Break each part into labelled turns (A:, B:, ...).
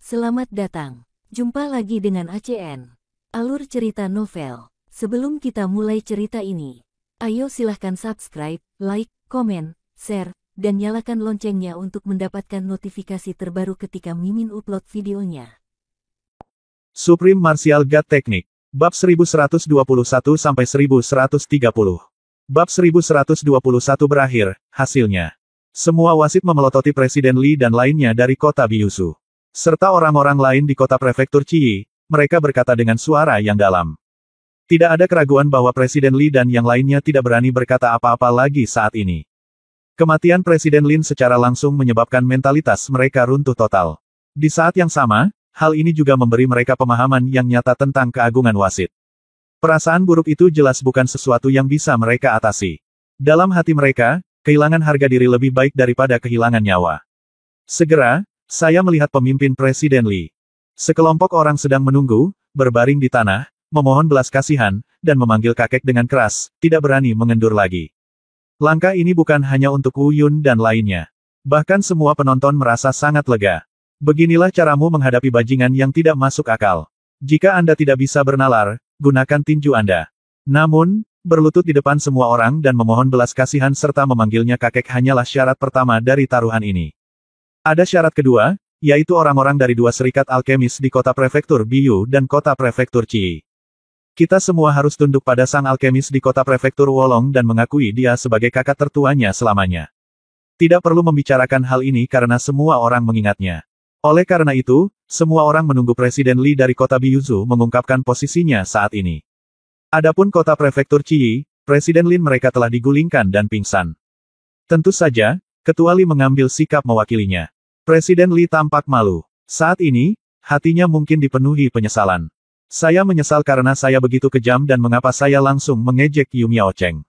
A: Selamat datang. Jumpa lagi dengan ACN. Alur cerita novel. Sebelum kita mulai cerita ini, ayo silahkan subscribe, like, komen, share, dan nyalakan loncengnya untuk mendapatkan notifikasi terbaru ketika Mimin upload videonya.
B: Supreme Martial God Technique. Bab 1121-1130. Bab 1121 berakhir, hasilnya. Semua wasit memelototi Presiden Li dan lainnya dari kota Byusu. Serta orang-orang lain di kota prefektur Chiyi, mereka berkata dengan suara yang dalam. Tidak ada keraguan bahwa Presiden Li dan yang lainnya tidak berani berkata apa-apa lagi saat ini. Kematian Presiden Lin secara langsung menyebabkan mentalitas mereka runtuh total. Di saat yang sama, hal ini juga memberi mereka pemahaman yang nyata tentang keagungan wasit. Perasaan buruk itu jelas bukan sesuatu yang bisa mereka atasi. Dalam hati mereka, kehilangan harga diri lebih baik daripada kehilangan nyawa. Segera, saya melihat pemimpin Presiden Li. Sekelompok orang sedang menunggu, berbaring di tanah, memohon belas kasihan, dan memanggil kakek dengan keras, tidak berani mengendur lagi. Langkah ini bukan hanya untuk Wu Yun dan lainnya. Bahkan semua penonton merasa sangat lega. Beginilah caramu menghadapi bajingan yang tidak masuk akal. Jika Anda tidak bisa bernalar, gunakan tinju Anda. Namun, berlutut di depan semua orang dan memohon belas kasihan serta memanggilnya kakek hanyalah syarat pertama dari taruhan ini. Ada syarat kedua, yaitu orang-orang dari dua serikat alkemis di kota prefektur Biyu dan kota prefektur Chiyi. Kita semua harus tunduk pada sang alkemis di kota prefektur Wolong dan mengakui dia sebagai kakak tertuanya selamanya. Tidak perlu membicarakan hal ini karena semua orang mengingatnya. Oleh karena itu, semua orang menunggu Presiden Li dari kota Byusu mengungkapkan posisinya saat ini. Adapun kota prefektur Chiyi, Presiden Lin mereka telah digulingkan dan pingsan. Tentu saja, Ketua Li mengambil sikap mewakilinya. Presiden Li tampak malu. Saat ini, hatinya mungkin dipenuhi penyesalan. Saya menyesal karena saya begitu kejam dan mengapa saya langsung mengejek Yu Miaocheng.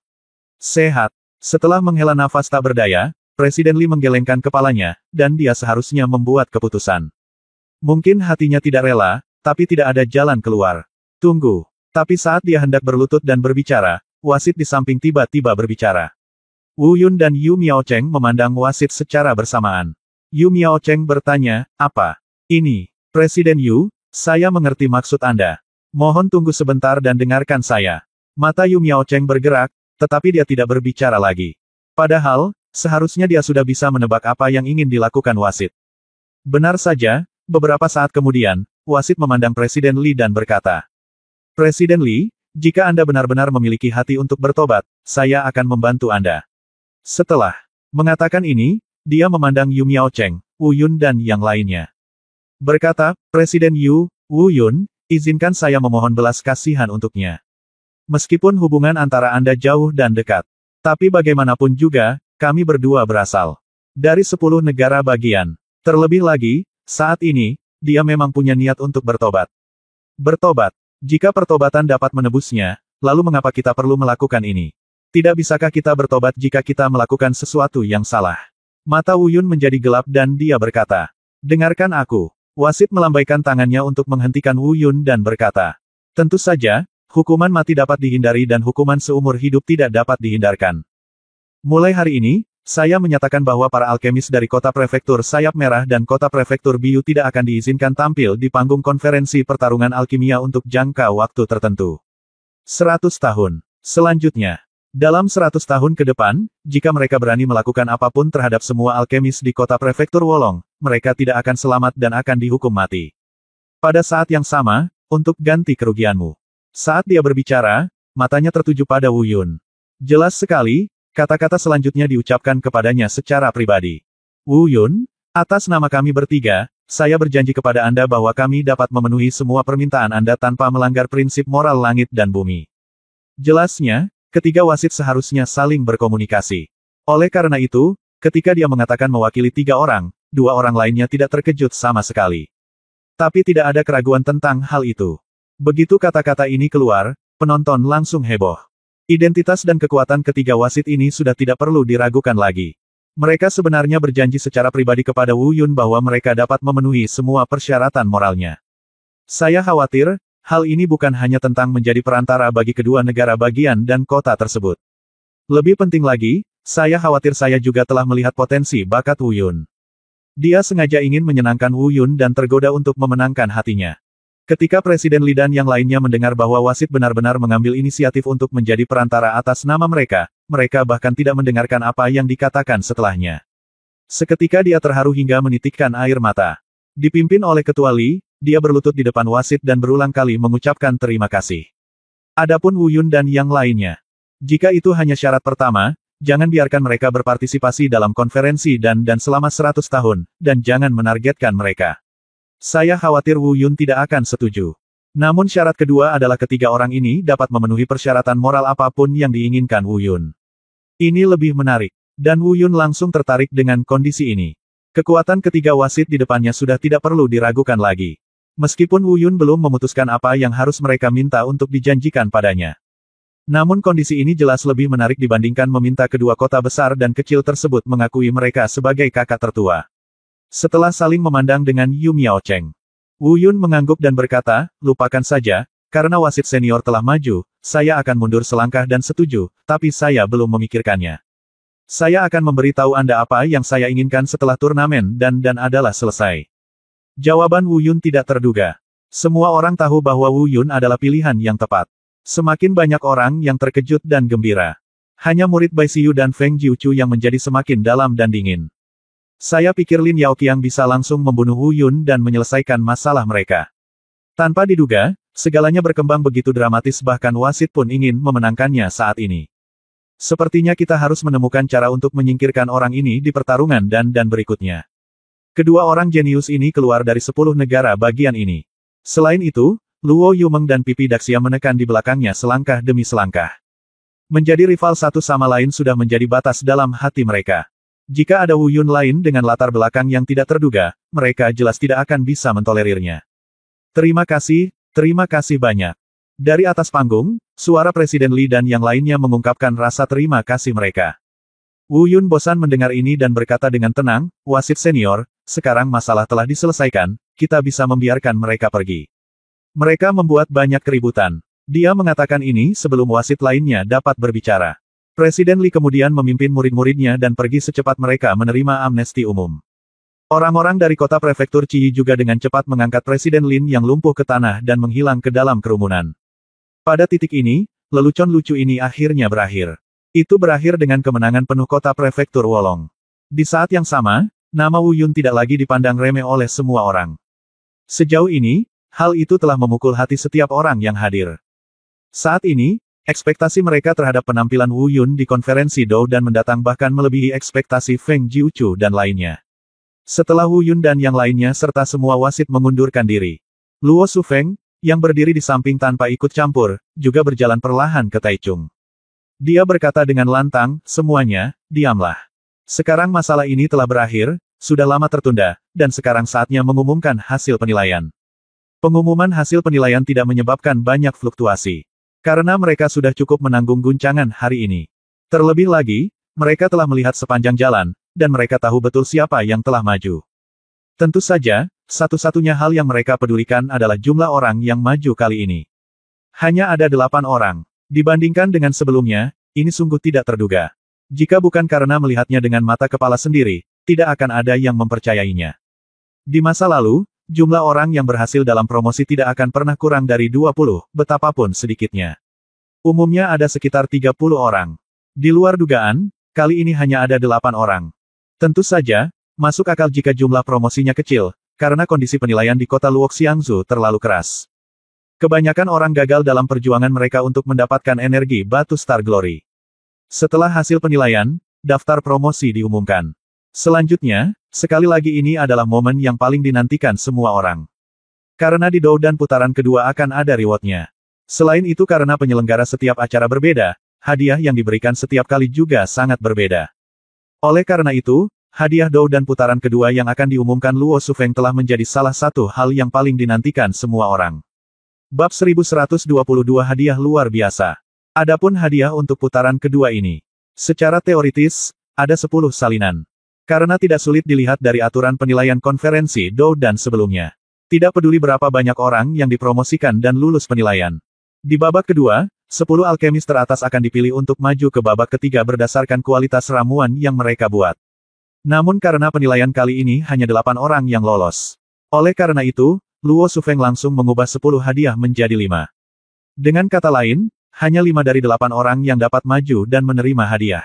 B: Sehat. Setelah menghela nafas tak berdaya, Presiden Li menggelengkan kepalanya, dan dia seharusnya membuat keputusan. Mungkin hatinya tidak rela, tapi tidak ada jalan keluar. Tunggu. Tapi saat dia hendak berlutut dan berbicara, wasit di samping tiba-tiba berbicara. Wu Yun dan Yu Miaocheng memandang wasit secara bersamaan. Yu Miaocheng bertanya, apa? Ini, Presiden Yu, saya mengerti maksud Anda. Mohon tunggu sebentar dan dengarkan saya. Mata Yu Miaocheng bergerak, tetapi dia tidak berbicara lagi. Padahal, seharusnya dia sudah bisa menebak apa yang ingin dilakukan wasit. Benar saja, beberapa saat kemudian, wasit memandang Presiden Li dan berkata, Presiden Li, jika Anda benar-benar memiliki hati untuk bertobat, saya akan membantu Anda. Setelah mengatakan ini, dia memandang Yu Miaocheng, Wu Yun dan yang lainnya. Berkata, Presiden Yu, Wu Yun, izinkan saya memohon belas kasihan untuknya. Meskipun hubungan antara Anda jauh dan dekat. Tapi bagaimanapun juga, kami berdua berasal dari 10 negara bagian. Terlebih lagi, saat ini, dia memang punya niat untuk bertobat. Bertobat. Jika pertobatan dapat menebusnya, lalu mengapa kita perlu melakukan ini? Tidak bisakah kita bertobat jika kita melakukan sesuatu yang salah? Mata Wu Yun menjadi gelap dan dia berkata, dengarkan aku. Wasit melambaikan tangannya untuk menghentikan Wu Yun dan berkata, tentu saja, hukuman mati dapat dihindari dan hukuman seumur hidup tidak dapat dihindarkan. Mulai hari ini, saya menyatakan bahwa para alkemis dari kota prefektur Sayap Merah dan kota prefektur Biyu tidak akan diizinkan tampil di panggung konferensi pertarungan alkimia untuk jangka waktu tertentu. 100 tahun. Selanjutnya, dalam 100 tahun ke depan, jika mereka berani melakukan apapun terhadap semua alkemis di kota prefektur Wolong, mereka tidak akan selamat dan akan dihukum mati. Pada saat yang sama, untuk ganti kerugianmu. Saat dia berbicara, matanya tertuju pada Wu Yun. Jelas sekali, kata-kata selanjutnya diucapkan kepadanya secara pribadi. Wu Yun, atas nama kami bertiga, saya berjanji kepada Anda bahwa kami dapat memenuhi semua permintaan Anda tanpa melanggar prinsip moral langit dan bumi. Jelasnya, ketiga wasit seharusnya saling berkomunikasi. Oleh karena itu, ketika dia mengatakan mewakili 3 orang, 2 orang lainnya tidak terkejut sama sekali. Tapi tidak ada keraguan tentang hal itu. Begitu kata-kata ini keluar, penonton langsung heboh. Identitas dan kekuatan ketiga wasit ini sudah tidak perlu diragukan lagi. Mereka sebenarnya berjanji secara pribadi kepada Wu Yun bahwa mereka dapat memenuhi semua persyaratan moralnya. Saya khawatir, hal ini bukan hanya tentang menjadi perantara bagi kedua negara bagian dan kota tersebut. Lebih penting lagi, saya khawatir saya juga telah melihat potensi bakat Wu Yun. Dia sengaja ingin menyenangkan Wu Yun dan tergoda untuk memenangkan hatinya. Ketika Presiden Li dan yang lainnya mendengar bahwa wasit benar-benar mengambil inisiatif untuk menjadi perantara atas nama mereka, mereka bahkan tidak mendengarkan apa yang dikatakan setelahnya. Seketika dia terharu hingga menitikkan air mata. Dipimpin oleh Ketua Li, dia berlutut di depan wasit dan berulang kali mengucapkan terima kasih. Adapun Wu Yun dan yang lainnya. Jika itu hanya syarat pertama, jangan biarkan mereka berpartisipasi dalam konferensi dan selama 100 tahun, dan jangan menargetkan mereka. Saya khawatir Wu Yun tidak akan setuju. Namun syarat kedua adalah ketiga orang ini dapat memenuhi persyaratan moral apapun yang diinginkan Wu Yun. Ini lebih menarik. Dan Wu Yun langsung tertarik dengan kondisi ini. Kekuatan ketiga wasit di depannya sudah tidak perlu diragukan lagi. Meskipun Wu Yun belum memutuskan apa yang harus mereka minta untuk dijanjikan padanya. Namun kondisi ini jelas lebih menarik dibandingkan meminta kedua kota besar dan kecil tersebut mengakui mereka sebagai kakak tertua. Setelah saling memandang dengan Yu Miaocheng, Wu Yun mengangguk dan berkata, lupakan saja, karena wasit senior telah maju, saya akan mundur selangkah dan setuju, tapi saya belum memikirkannya. Saya akan memberitahu Anda apa yang saya inginkan setelah turnamen dan adalah selesai. Jawaban Wu Yun tidak terduga. Semua orang tahu bahwa Wu Yun adalah pilihan yang tepat. Semakin banyak orang yang terkejut dan gembira. Hanya murid Bai Xiyu dan Feng Jiuchu yang menjadi semakin dalam dan dingin. Saya pikir Lin Yaoqiang bisa langsung membunuh Wu Yun dan menyelesaikan masalah mereka. Tanpa diduga, segalanya berkembang begitu dramatis bahkan wasit pun ingin memenangkannya saat ini. Sepertinya kita harus menemukan cara untuk menyingkirkan orang ini di pertarungan dan berikutnya. Kedua orang jenius ini keluar dari 10 negara bagian ini. Selain itu, Luo Yumeng dan Pipi Daxia menekan di belakangnya selangkah demi selangkah. Menjadi rival satu sama lain sudah menjadi batas dalam hati mereka. Jika ada Wu Yun lain dengan latar belakang yang tidak terduga, mereka jelas tidak akan bisa mentolerirnya. Terima kasih banyak. Dari atas panggung, suara Presiden Li dan yang lainnya mengungkapkan rasa terima kasih mereka. Wu Yun bosan mendengar ini dan berkata dengan tenang, wasit senior, sekarang masalah telah diselesaikan, kita bisa membiarkan mereka pergi. Mereka membuat banyak keributan. Dia mengatakan ini sebelum wasit lainnya dapat berbicara. Presiden Li kemudian memimpin murid-muridnya dan pergi secepat mereka menerima amnesti umum. Orang-orang dari kota prefektur Chiyi juga dengan cepat mengangkat Presiden Lin yang lumpuh ke tanah dan menghilang ke dalam kerumunan. Pada titik ini, lelucon lucu ini akhirnya berakhir. Itu berakhir dengan kemenangan penuh kota prefektur Wolong. Di saat yang sama, nama Wu Yun tidak lagi dipandang remeh oleh semua orang. Sejauh ini, hal itu telah memukul hati setiap orang yang hadir. Saat ini, ekspektasi mereka terhadap penampilan Wu Yun di konferensi Dou dan mendatang bahkan melebihi ekspektasi Feng Jiuchu dan lainnya. Setelah Wu Yun dan yang lainnya serta semua wasit mengundurkan diri, Luo Sufeng, yang berdiri di samping tanpa ikut campur, juga berjalan perlahan ke Taichung. Dia berkata dengan lantang, semuanya, diamlah. Sekarang masalah ini telah berakhir, sudah lama tertunda, dan sekarang saatnya mengumumkan hasil penilaian. Pengumuman hasil penilaian tidak menyebabkan banyak fluktuasi. Karena mereka sudah cukup menanggung guncangan hari ini. Terlebih lagi, mereka telah melihat sepanjang jalan, dan mereka tahu betul siapa yang telah maju. Tentu saja, satu-satunya hal yang mereka pedulikan adalah jumlah orang yang maju kali ini. Hanya ada 8 orang. Dibandingkan dengan sebelumnya, ini sungguh tidak terduga. Jika bukan karena melihatnya dengan mata kepala sendiri, tidak akan ada yang mempercayainya. Di masa lalu, jumlah orang yang berhasil dalam promosi tidak akan pernah kurang dari 20, betapapun sedikitnya. Umumnya ada sekitar 30 orang. Di luar dugaan, kali ini hanya ada 8 orang. Tentu saja, masuk akal jika jumlah promosinya kecil, karena kondisi penilaian di kota Luoxiangzu terlalu keras. Kebanyakan orang gagal dalam perjuangan mereka untuk mendapatkan energi batu Star Glory. Setelah hasil penilaian, daftar promosi diumumkan. Selanjutnya, sekali lagi ini adalah momen yang paling dinantikan semua orang. Karena di Dou dan putaran kedua akan ada rewardnya. Selain itu karena penyelenggara setiap acara berbeda, hadiah yang diberikan setiap kali juga sangat berbeda. Oleh karena itu, hadiah Dou dan putaran kedua yang akan diumumkan Luo Sufeng telah menjadi salah satu hal yang paling dinantikan semua orang. Bab 1122 hadiah luar biasa. Adapun hadiah untuk putaran kedua ini. Secara teoritis, ada 10 salinan. Karena tidak sulit dilihat dari aturan penilaian konferensi Dou dan sebelumnya. Tidak peduli berapa banyak orang yang dipromosikan dan lulus penilaian. Di babak kedua, 10 alkemis teratas akan dipilih untuk maju ke babak ketiga berdasarkan kualitas ramuan yang mereka buat. Namun karena penilaian kali ini hanya 8 orang yang lolos. Oleh karena itu, Luo Shufeng langsung mengubah 10 hadiah menjadi 5. Dengan kata lain, hanya 5 dari 8 orang yang dapat maju dan menerima hadiah.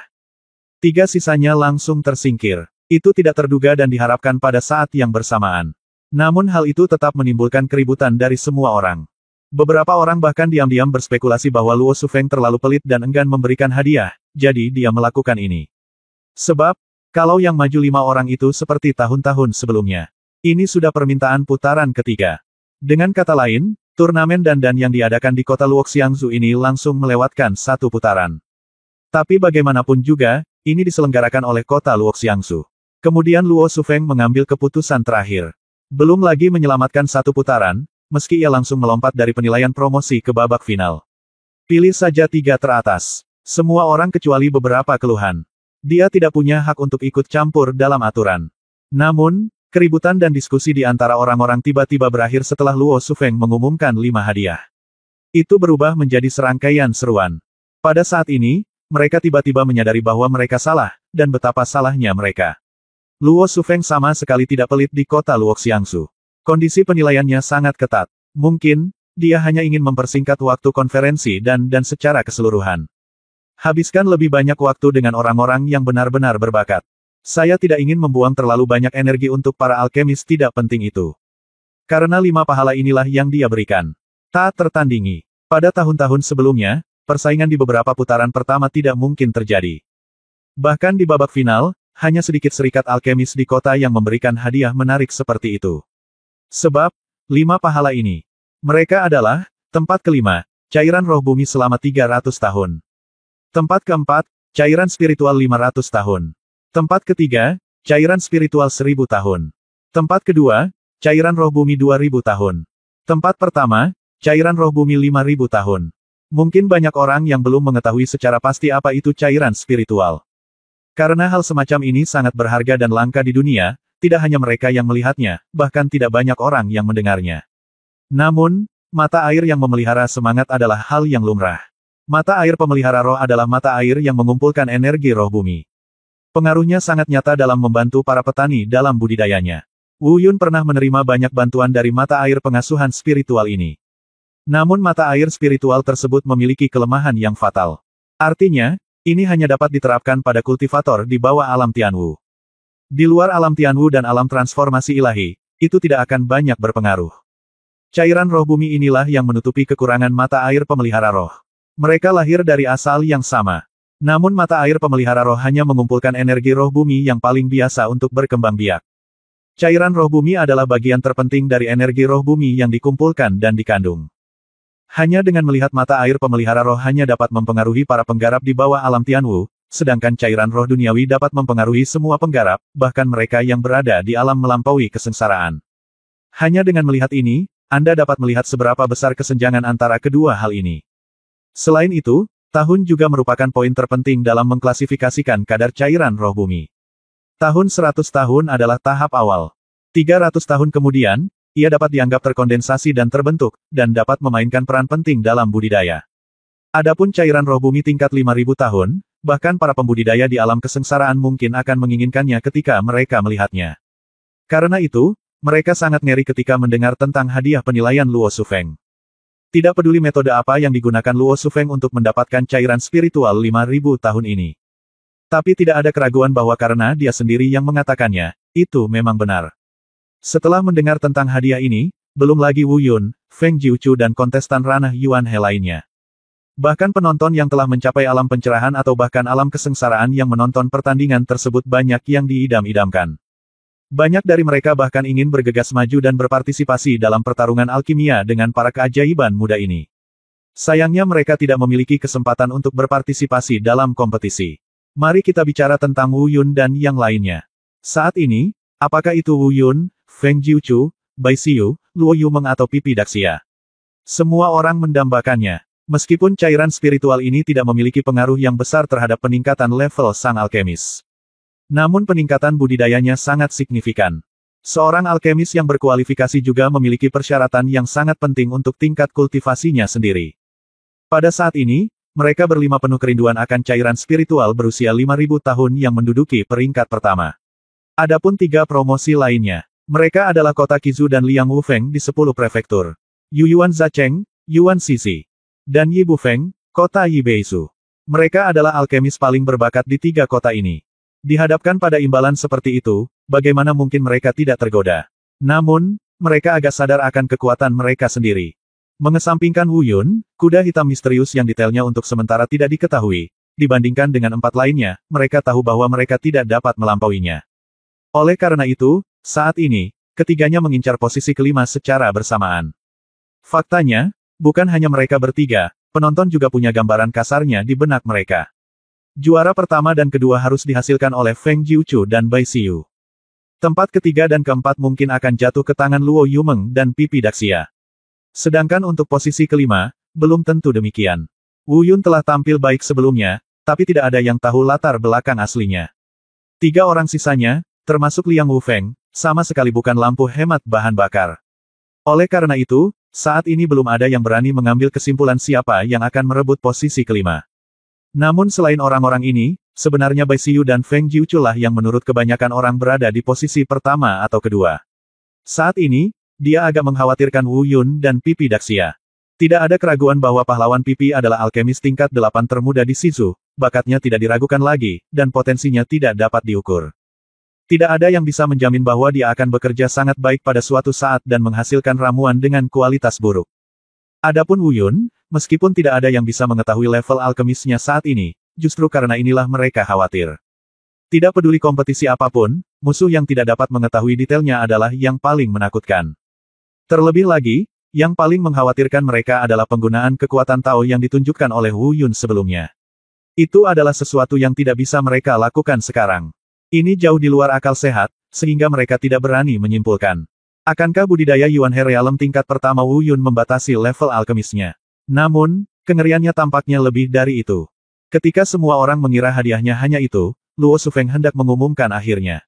B: 3 sisanya langsung tersingkir. Itu tidak terduga dan diharapkan pada saat yang bersamaan. Namun hal itu tetap menimbulkan keributan dari semua orang. Beberapa orang bahkan diam-diam berspekulasi bahwa Luo Shufeng terlalu pelit dan enggan memberikan hadiah, jadi dia melakukan ini. Sebab, kalau yang maju 5 orang itu seperti tahun-tahun sebelumnya. Ini sudah permintaan putaran ketiga. Dengan kata lain, turnamen dandan yang diadakan di kota Luoxiangzu ini langsung melewatkan 1 putaran. Tapi bagaimanapun juga, ini diselenggarakan oleh kota Luoxiangzu. Kemudian Luo Shufeng mengambil keputusan terakhir. Belum lagi menyelamatkan 1 putaran, meski ia langsung melompat dari penilaian promosi ke babak final. Pilih saja 3 teratas. Semua orang kecuali beberapa keluhan. Dia tidak punya hak untuk ikut campur dalam aturan. Namun, keributan dan diskusi di antara orang-orang tiba-tiba berakhir setelah Luo Shufeng mengumumkan 5 hadiah. Itu berubah menjadi serangkaian seruan. Pada saat ini, mereka tiba-tiba menyadari bahwa mereka salah, dan betapa salahnya mereka. Luo Shufeng sama sekali tidak pelit di kota Luoxiangzu. Kondisi penilaiannya sangat ketat. Mungkin, dia hanya ingin mempersingkat waktu konferensi dan secara keseluruhan. Habiskan lebih banyak waktu dengan orang-orang yang benar-benar berbakat. Saya tidak ingin membuang terlalu banyak energi untuk para alkemis tidak penting itu. Karena 5 pahala inilah yang dia berikan. Tak tertandingi. Pada tahun-tahun sebelumnya, persaingan di beberapa putaran pertama tidak mungkin terjadi. Bahkan di babak final, hanya sedikit serikat alkemis di kota yang memberikan hadiah menarik seperti itu. Sebab, 5 pahala ini. Mereka adalah, tempat kelima, cairan roh bumi selama 300 tahun. Tempat keempat, cairan spiritual 500 tahun. Tempat ketiga, cairan spiritual 1000 tahun. Tempat kedua, cairan roh bumi 2000 tahun. Tempat pertama, cairan roh bumi 5000 tahun. Mungkin banyak orang yang belum mengetahui secara pasti apa itu cairan spiritual. Karena hal semacam ini sangat berharga dan langka di dunia, tidak hanya mereka yang melihatnya, bahkan tidak banyak orang yang mendengarnya. Namun, mata air yang memelihara semangat adalah hal yang lumrah. Mata air pemelihara roh adalah mata air yang mengumpulkan energi roh bumi. Pengaruhnya sangat nyata dalam membantu para petani dalam budidayanya. Wu Yun pernah menerima banyak bantuan dari mata air pengasuhan spiritual ini. Namun mata air spiritual tersebut memiliki kelemahan yang fatal. Artinya, ini hanya dapat diterapkan pada kultivator di bawah alam Tianwu. Di luar alam Tianwu dan alam transformasi ilahi, itu tidak akan banyak berpengaruh. Cairan roh bumi inilah yang menutupi kekurangan mata air pemelihara roh. Mereka lahir dari asal yang sama. Namun mata air pemelihara roh hanya mengumpulkan energi roh bumi yang paling biasa untuk berkembang biak. Cairan roh bumi adalah bagian terpenting dari energi roh bumi yang dikumpulkan dan dikandung. Hanya dengan melihat mata air pemelihara roh hanya dapat mempengaruhi para penggarap di bawah alam Tianwu, sedangkan cairan roh duniawi dapat mempengaruhi semua penggarap, bahkan mereka yang berada di alam melampaui kesengsaraan. Hanya dengan melihat ini, Anda dapat melihat seberapa besar kesenjangan antara kedua hal ini. Selain itu, tahun juga merupakan poin terpenting dalam mengklasifikasikan kadar cairan roh bumi. Tahun 100 tahun adalah tahap awal. 300 tahun kemudian, ia dapat dianggap terkondensasi dan terbentuk, dan dapat memainkan peran penting dalam budidaya. Adapun cairan roh bumi tingkat 5000 tahun, bahkan para pembudidaya di alam kesengsaraan mungkin akan menginginkannya ketika mereka melihatnya. Karena itu, mereka sangat ngeri ketika mendengar tentang hadiah penilaian Luo Shufeng. Tidak peduli metode apa yang digunakan Luo Shufeng untuk mendapatkan cairan spiritual 5000 tahun ini. Tapi tidak ada keraguan bahwa karena dia sendiri yang mengatakannya, itu memang benar. Setelah mendengar tentang hadiah ini, belum lagi Wu Yun, Feng Jiuchu dan kontestan ranah Yuan He lainnya. Bahkan penonton yang telah mencapai alam pencerahan atau bahkan alam kesengsaraan yang menonton pertandingan tersebut banyak yang diidam-idamkan. Banyak dari mereka bahkan ingin bergegas maju dan berpartisipasi dalam pertarungan alkimia dengan para keajaiban muda ini. Sayangnya mereka tidak memiliki kesempatan untuk berpartisipasi dalam kompetisi. Mari kita bicara tentang Wu Yun dan yang lainnya. Saat ini, apakah itu Wu Yun, Feng Jiuchu, Bai Xiu, Luo Yumeng atau Pipi Daxia? Semua orang mendambakannya. Meskipun cairan spiritual ini tidak memiliki pengaruh yang besar terhadap peningkatan level sang alkemis. Namun peningkatan budidayanya sangat signifikan. Seorang alkemis yang berkualifikasi juga memiliki persyaratan yang sangat penting untuk tingkat kultivasinya sendiri. Pada saat ini, mereka berlima penuh kerinduan akan cairan spiritual berusia 5000 tahun yang menduduki peringkat pertama. Adapun 3 promosi lainnya, mereka adalah kota Qizu dan Liang Wufeng di 10 prefektur. Yuyuan Zacheng, Yuan Sisi, dan Yi Bufeng, kota Yibeisu. Mereka adalah alkemis paling berbakat di 3 kota ini. Dihadapkan pada imbalan seperti itu, bagaimana mungkin mereka tidak tergoda? Namun, mereka agak sadar akan kekuatan mereka sendiri. Mengesampingkan Wu Yun, kuda hitam misterius yang detailnya untuk sementara tidak diketahui, dibandingkan dengan 4 lainnya, mereka tahu bahwa mereka tidak dapat melampauinya. Oleh karena itu, saat ini, ketiganya mengincar posisi kelima secara bersamaan. Faktanya, bukan hanya mereka bertiga, penonton juga punya gambaran kasarnya di benak mereka. Juara pertama dan kedua harus dihasilkan oleh Feng Jiuchu dan Bai Xiu. Tempat ketiga dan keempat mungkin akan jatuh ke tangan Luo Yumeng dan Pipi Daxia. Sedangkan untuk posisi kelima, belum tentu demikian. Wu Yun telah tampil baik sebelumnya, tapi tidak ada yang tahu latar belakang aslinya. 3 orang sisanya, termasuk Liang Wufeng, sama sekali bukan lampu hemat bahan bakar. Oleh karena itu, saat ini belum ada yang berani mengambil kesimpulan siapa yang akan merebut posisi kelima. Namun selain orang-orang ini, sebenarnya Bai Xiu dan Feng Jiuchu lah yang menurut kebanyakan orang berada di posisi pertama atau kedua. Saat ini, dia agak mengkhawatirkan Wu Yun dan Pipi Daxia. Tidak ada keraguan bahwa pahlawan Pipi adalah alkemis tingkat 8 termuda di Shizu, bakatnya tidak diragukan lagi, dan potensinya tidak dapat diukur. Tidak ada yang bisa menjamin bahwa dia akan bekerja sangat baik pada suatu saat dan menghasilkan ramuan dengan kualitas buruk. Adapun Wu Yun, meskipun tidak ada yang bisa mengetahui level alkemisnya saat ini, justru karena inilah mereka khawatir. Tidak peduli kompetisi apapun, musuh yang tidak dapat mengetahui detailnya adalah yang paling menakutkan. Terlebih lagi, yang paling mengkhawatirkan mereka adalah penggunaan kekuatan Tao yang ditunjukkan oleh Wu Yun sebelumnya. Itu adalah sesuatu yang tidak bisa mereka lakukan sekarang. Ini jauh di luar akal sehat, sehingga mereka tidak berani menyimpulkan. Akankah budidaya Yuan He Realm tingkat pertama Wu Yun membatasi level alkemisnya? Namun, kengeriannya tampaknya lebih dari itu. Ketika semua orang mengira hadiahnya hanya itu, Luo Shufeng hendak mengumumkan akhirnya.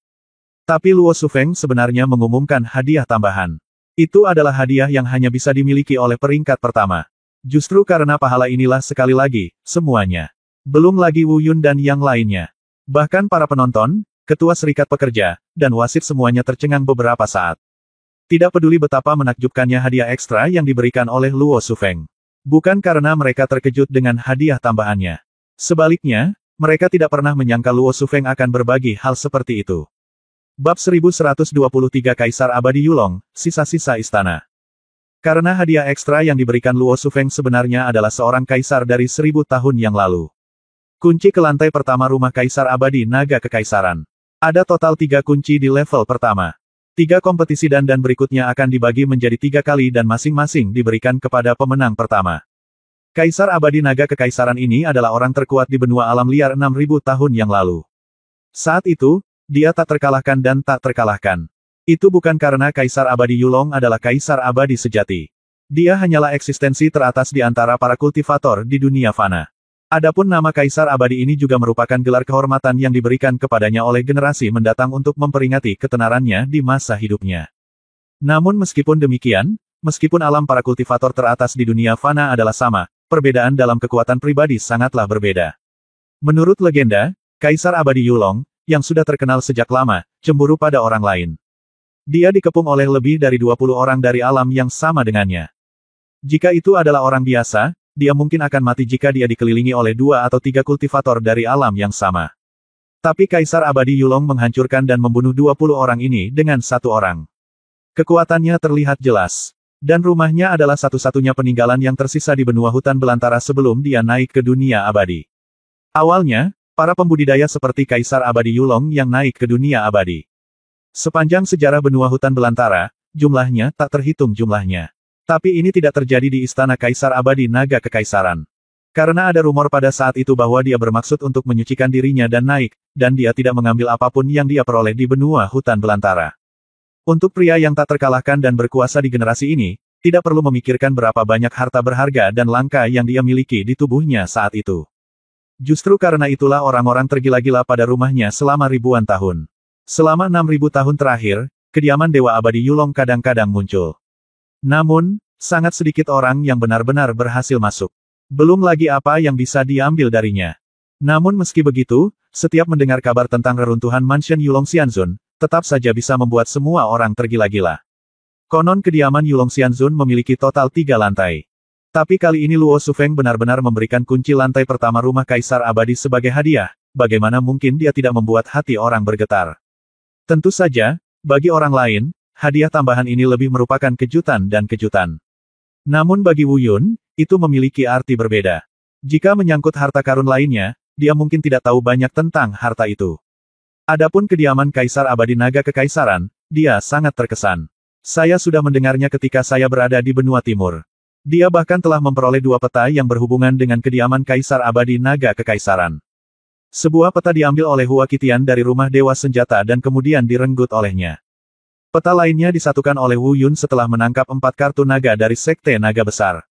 B: Tapi Luo Shufeng sebenarnya mengumumkan hadiah tambahan. Itu adalah hadiah yang hanya bisa dimiliki oleh peringkat pertama. Justru karena pahala inilah sekali lagi, semuanya. Belum lagi Wu Yun dan yang lainnya. Bahkan para penonton, ketua serikat pekerja, dan wasit semuanya tercengang beberapa saat. Tidak peduli betapa menakjubkannya hadiah ekstra yang diberikan oleh Luo Shufeng. Bukan karena mereka terkejut dengan hadiah tambahannya. Sebaliknya, mereka tidak pernah menyangka Luo Shufeng akan berbagi hal seperti itu. Bab 1123 Kaisar Abadi Yulong, Sisa-sisa Istana. Karena hadiah ekstra yang diberikan Luo Shufeng sebenarnya adalah seorang kaisar dari 1000 tahun yang lalu. Kunci ke lantai pertama rumah Kaisar Abadi Naga Kekaisaran. Ada total 3 kunci di level pertama. 3 kompetisi dan berikutnya akan dibagi menjadi 3 kali dan masing-masing diberikan kepada pemenang pertama. Kaisar Abadi Naga Kekaisaran ini adalah orang terkuat di benua alam liar 6000 tahun yang lalu. Saat itu, dia tak terkalahkan dan tak terkalahkan. Itu bukan karena Kaisar Abadi Yulong adalah Kaisar Abadi sejati. Dia hanyalah eksistensi teratas di antara para kultivator di dunia fana. Adapun nama Kaisar Abadi ini juga merupakan gelar kehormatan yang diberikan kepadanya oleh generasi mendatang untuk memperingati ketenarannya di masa hidupnya. Namun meskipun demikian, meskipun alam para kultivator teratas di dunia fana adalah sama, perbedaan dalam kekuatan pribadi sangatlah berbeda. Menurut legenda, Kaisar Abadi Yulong, yang sudah terkenal sejak lama, cemburu pada orang lain. Dia dikepung oleh lebih dari 20 orang dari alam yang sama dengannya. Jika itu adalah orang biasa, dia mungkin akan mati jika dia dikelilingi oleh 2 atau 3 kultivator dari alam yang sama. Tapi Kaisar Abadi Yulong menghancurkan dan membunuh 20 orang ini dengan 1 orang. Kekuatannya terlihat jelas. Dan rumahnya adalah satu-satunya peninggalan yang tersisa di benua hutan belantara sebelum dia naik ke dunia abadi. Awalnya, para pembudidaya seperti Kaisar Abadi Yulong yang naik ke dunia abadi. Sepanjang sejarah benua hutan belantara, jumlahnya tak terhitung jumlahnya. Tapi ini tidak terjadi di istana Kaisar Abadi Naga Kekaisaran. Karena ada rumor pada saat itu bahwa dia bermaksud untuk menyucikan dirinya dan naik, dan dia tidak mengambil apapun yang dia peroleh di benua hutan belantara. Untuk pria yang tak terkalahkan dan berkuasa di generasi ini, tidak perlu memikirkan berapa banyak harta berharga dan langka yang dia miliki di tubuhnya saat itu. Justru karena itulah orang-orang tergila-gila pada rumahnya selama ribuan tahun. Selama 6000 tahun terakhir, kediaman Dewa Abadi Yulong kadang-kadang muncul. Namun, sangat sedikit orang yang benar-benar berhasil masuk. Belum lagi apa yang bisa diambil darinya. Namun meski begitu, setiap mendengar kabar tentang reruntuhan Mansion Yulong Xianzun, tetap saja bisa membuat semua orang tergila-gila. Konon kediaman Yulong Xianzun memiliki total 3 lantai. Tapi kali ini Luo Shufeng benar-benar memberikan kunci lantai pertama rumah Kaisar Abadi sebagai hadiah, bagaimana mungkin dia tidak membuat hati orang bergetar. Tentu saja, bagi orang lain, hadiah tambahan ini lebih merupakan kejutan dan kejutan. Namun bagi Wu Yun, itu memiliki arti berbeda. Jika menyangkut harta karun lainnya, dia mungkin tidak tahu banyak tentang harta itu. Adapun kediaman Kaisar Abadi Naga Kekaisaran, dia sangat terkesan. Saya sudah mendengarnya ketika saya berada di benua timur. Dia bahkan telah memperoleh 2 peta yang berhubungan dengan kediaman Kaisar Abadi Naga Kekaisaran. Sebuah peta diambil oleh Hua Qitian dari rumah Dewa Senjata dan kemudian direnggut olehnya. Peta lainnya disatukan oleh Wu Yun setelah menangkap 4 kartu naga dari Sekte Naga Besar.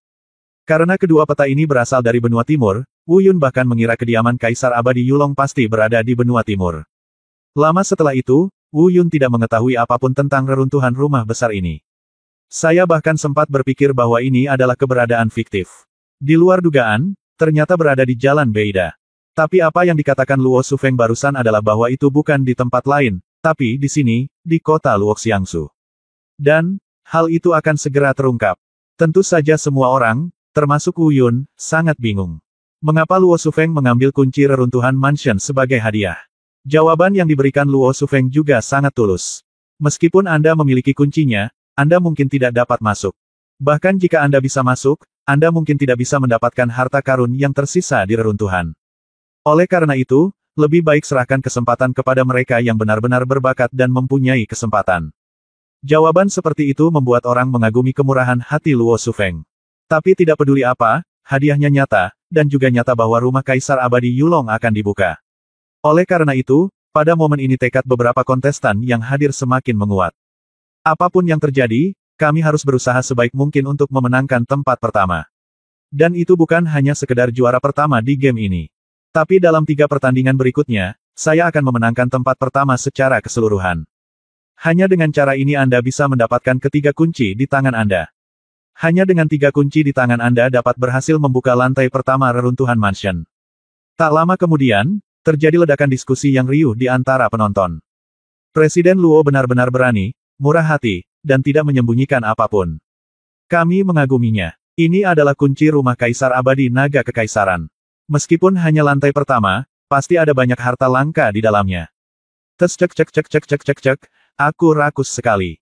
B: Karena kedua peta ini berasal dari benua timur, Wu Yun bahkan mengira kediaman Kaisar Abadi Yulong pasti berada di benua timur. Lama setelah itu, Wu Yun tidak mengetahui apapun tentang reruntuhan rumah besar ini. Saya bahkan sempat berpikir bahwa ini adalah keberadaan fiktif. Di luar dugaan, ternyata berada di Jalan Beida. Tapi apa yang dikatakan Luo Shufeng barusan adalah bahwa itu bukan di tempat lain, tapi di sini, di kota Luoxiangsu. Dan, hal itu akan segera terungkap. Tentu saja semua orang, termasuk Wu Yun, sangat bingung. Mengapa Luo Shufeng mengambil kunci reruntuhan mansion sebagai hadiah? Jawaban yang diberikan Luo Shufeng juga sangat tulus. Meskipun Anda memiliki kuncinya, Anda mungkin tidak dapat masuk. Bahkan jika Anda bisa masuk, Anda mungkin tidak bisa mendapatkan harta karun yang tersisa di reruntuhan. Oleh karena itu, lebih baik serahkan kesempatan kepada mereka yang benar-benar berbakat dan mempunyai kesempatan. Jawaban seperti itu membuat orang mengagumi kemurahan hati Luo Shufeng. Tapi tidak peduli apa, hadiahnya nyata, dan juga nyata bahwa rumah Kaisar Abadi Yulong akan dibuka. Oleh karena itu, pada momen ini tekad beberapa kontestan yang hadir semakin menguat. Apapun yang terjadi, kami harus berusaha sebaik mungkin untuk memenangkan tempat pertama. Dan itu bukan hanya sekedar juara pertama di game ini. Tapi dalam 3 pertandingan berikutnya, saya akan memenangkan tempat pertama secara keseluruhan. Hanya dengan cara ini Anda bisa mendapatkan ketiga kunci di tangan Anda. Hanya dengan 3 kunci di tangan Anda dapat berhasil membuka lantai pertama reruntuhan mansion. Tak lama kemudian, terjadi ledakan diskusi yang riuh di antara penonton. Presiden Luo benar-benar berani, murah hati, dan tidak menyembunyikan apapun. Kami mengaguminya. Ini adalah kunci rumah Kaisar Abadi Naga Kekaisaran. Meskipun hanya lantai pertama, pasti ada banyak harta langka di dalamnya. Cek, aku rakus sekali.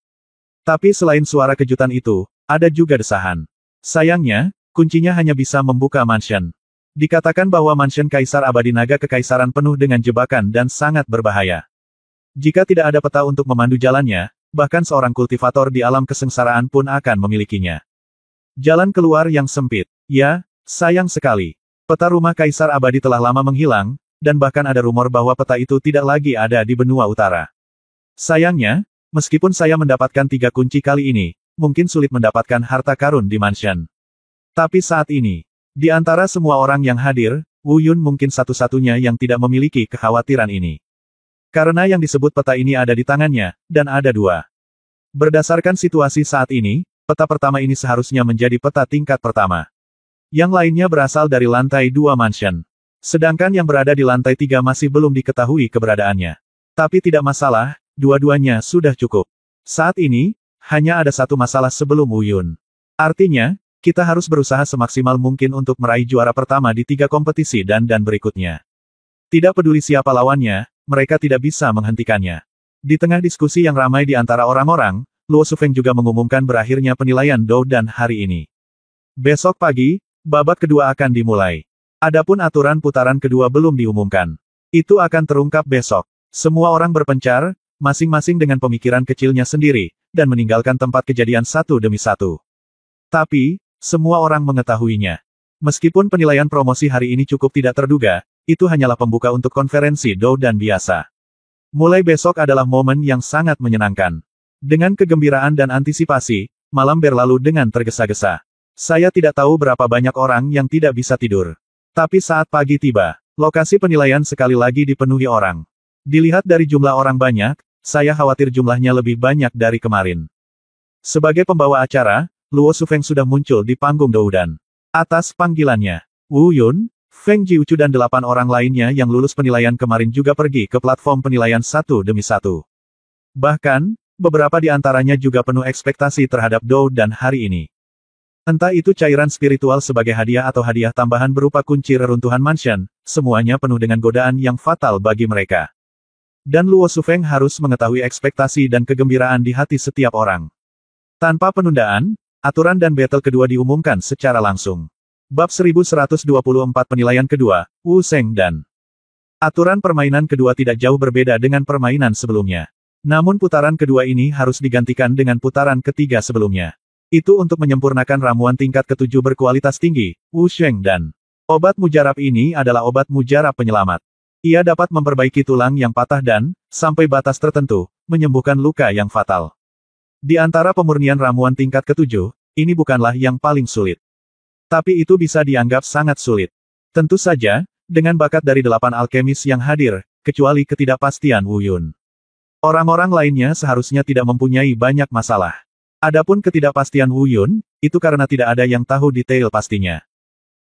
B: Tapi selain suara kejutan itu, ada juga desahan. Sayangnya, kuncinya hanya bisa membuka mansion. Dikatakan bahwa mansion Kaisar Abadi Naga Kekaisaran penuh dengan jebakan dan sangat berbahaya. Jika tidak ada peta untuk memandu jalannya, bahkan seorang kultivator di alam kesengsaraan pun akan memilikinya. Jalan keluar yang sempit. Ya, sayang sekali. Peta rumah Kaisar Abadi telah lama menghilang, dan bahkan ada rumor bahwa peta itu tidak lagi ada di benua utara. Sayangnya, meskipun saya mendapatkan 3 kunci kali ini, mungkin sulit mendapatkan harta karun di mansion. Tapi saat ini, di antara semua orang yang hadir, Wu Yun mungkin satu-satunya yang tidak memiliki kekhawatiran ini. Karena yang disebut peta ini ada di tangannya, dan ada 2. Berdasarkan situasi saat ini, peta pertama ini seharusnya menjadi peta tingkat pertama. Yang lainnya berasal dari lantai 2 mansion. Sedangkan yang berada di lantai 3 masih belum diketahui keberadaannya. Tapi tidak masalah, dua-duanya sudah cukup. Saat ini, hanya ada satu masalah sebelum Wu Yun. Artinya, kita harus berusaha semaksimal mungkin untuk meraih juara pertama di 3 kompetisi dan berikutnya. Tidak peduli siapa lawannya, mereka tidak bisa menghentikannya. Di tengah diskusi yang ramai di antara orang-orang, Luo Shufeng juga mengumumkan berakhirnya penilaian Dou Dan hari ini. Besok pagi, babak kedua akan dimulai. Adapun aturan putaran kedua belum diumumkan. Itu akan terungkap besok. Semua orang berpencar, masing-masing dengan pemikiran kecilnya sendiri, dan meninggalkan tempat kejadian satu demi satu. Tapi, semua orang mengetahuinya. Meskipun penilaian promosi hari ini cukup tidak terduga, itu hanyalah pembuka untuk konferensi Dou Dan biasa. Mulai besok adalah momen yang sangat menyenangkan. Dengan kegembiraan dan antisipasi, malam berlalu dengan tergesa-gesa. Saya tidak tahu berapa banyak orang yang tidak bisa tidur. Tapi saat pagi tiba, lokasi penilaian sekali lagi dipenuhi orang. Dilihat dari jumlah orang banyak, saya khawatir jumlahnya lebih banyak dari kemarin. Sebagai pembawa acara, Luo Shufeng sudah muncul di panggung Doudan. Atas panggilannya, Wu Yun, Feng Jiuchu dan 8 orang lainnya yang lulus penilaian kemarin juga pergi ke platform penilaian satu demi satu. Bahkan, beberapa di antaranya juga penuh ekspektasi terhadap Dou dan hari ini. Entah itu cairan spiritual sebagai hadiah atau hadiah tambahan berupa kunci reruntuhan mansion, semuanya penuh dengan godaan yang fatal bagi mereka. Dan Luo Shufeng harus mengetahui ekspektasi dan kegembiraan di hati setiap orang. Tanpa penundaan, aturan dan battle kedua diumumkan secara langsung. Bab 1124 penilaian kedua, Wu Sheng dan aturan permainan kedua tidak jauh berbeda dengan permainan sebelumnya. Namun putaran kedua ini harus digantikan dengan putaran ketiga sebelumnya. Itu untuk menyempurnakan ramuan tingkat ketujuh berkualitas tinggi, Wu Sheng dan obat mujarab ini adalah obat mujarab penyelamat. Ia dapat memperbaiki tulang yang patah dan, sampai batas tertentu, menyembuhkan luka yang fatal. Di antara pemurnian ramuan tingkat ketujuh, ini bukanlah yang paling sulit. Tapi itu bisa dianggap sangat sulit. Tentu saja, dengan bakat dari 8 alkemis yang hadir, kecuali ketidakpastian Wu Yun. Orang-orang lainnya seharusnya tidak mempunyai banyak masalah. Adapun ketidakpastian Wu Yun, itu karena tidak ada yang tahu detail pastinya.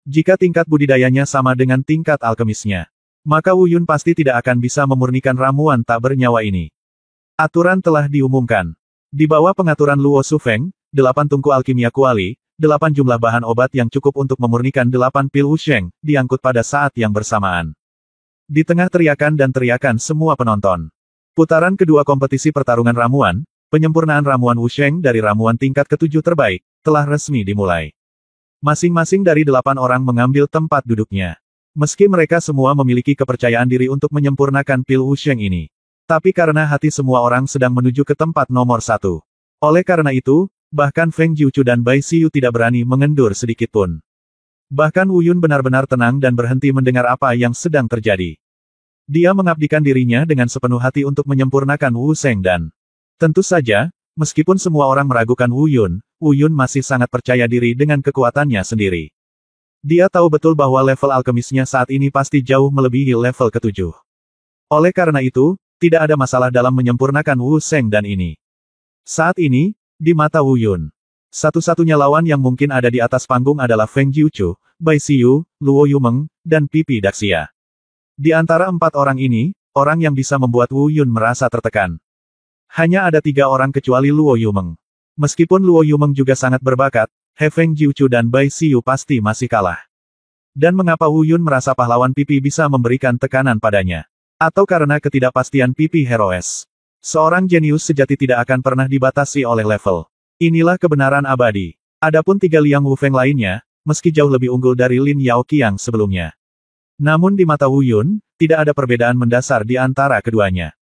B: Jika tingkat budidayanya sama dengan tingkat alkemisnya, maka Wu Yun pasti tidak akan bisa memurnikan ramuan tak bernyawa ini. Aturan telah diumumkan. Di bawah pengaturan Luo Shufeng, 8 tungku alkimia kuali, 8 jumlah bahan obat yang cukup untuk memurnikan 8 pil Wu Sheng, diangkut pada saat yang bersamaan. Di tengah teriakan dan teriakan semua penonton. Putaran kedua kompetisi pertarungan ramuan, penyempurnaan ramuan Wu Sheng dari ramuan tingkat ketujuh terbaik, telah resmi dimulai. Masing-masing dari 8 orang mengambil tempat duduknya. Meski mereka semua memiliki kepercayaan diri untuk menyempurnakan pil Wu Sheng ini. Tapi karena hati semua orang sedang menuju ke tempat nomor 1. Oleh karena itu, bahkan Feng Jiuchu dan Bai Xiyu tidak berani mengendur sedikitpun. Bahkan Wu Yun benar-benar tenang dan berhenti mendengar apa yang sedang terjadi. Dia mengabdikan dirinya dengan sepenuh hati untuk menyempurnakan Wu Sheng dan tentu saja, meskipun semua orang meragukan Wu Yun masih sangat percaya diri dengan kekuatannya sendiri. Dia tahu betul bahwa level alkemisnya saat ini pasti jauh melebihi level ketujuh. Oleh karena itu, tidak ada masalah dalam menyempurnakan Wu Sheng dan ini. Saat ini, di mata Wu Yun, satu-satunya lawan yang mungkin ada di atas panggung adalah Feng Jiuchu, Bai Xiyu, Luo Yumeng, dan Pipi Daxia. Di antara 4 orang ini, orang yang bisa membuat Wu Yun merasa tertekan. Hanya ada 3 orang kecuali Luo Yumeng. Meskipun Luo Yumeng juga sangat berbakat, He Feng Jiuchu dan Bai Xiyu pasti masih kalah. Dan mengapa Wu Yun merasa pahlawan Pipi bisa memberikan tekanan padanya? Atau karena ketidakpastian Pipi heroes? Seorang jenius sejati tidak akan pernah dibatasi oleh level. Inilah kebenaran abadi. Adapun 3 Liang Wu Feng lainnya, meski jauh lebih unggul dari Lin Yao Qiang sebelumnya. Namun di mata Wu Yun, tidak ada perbedaan mendasar di antara keduanya.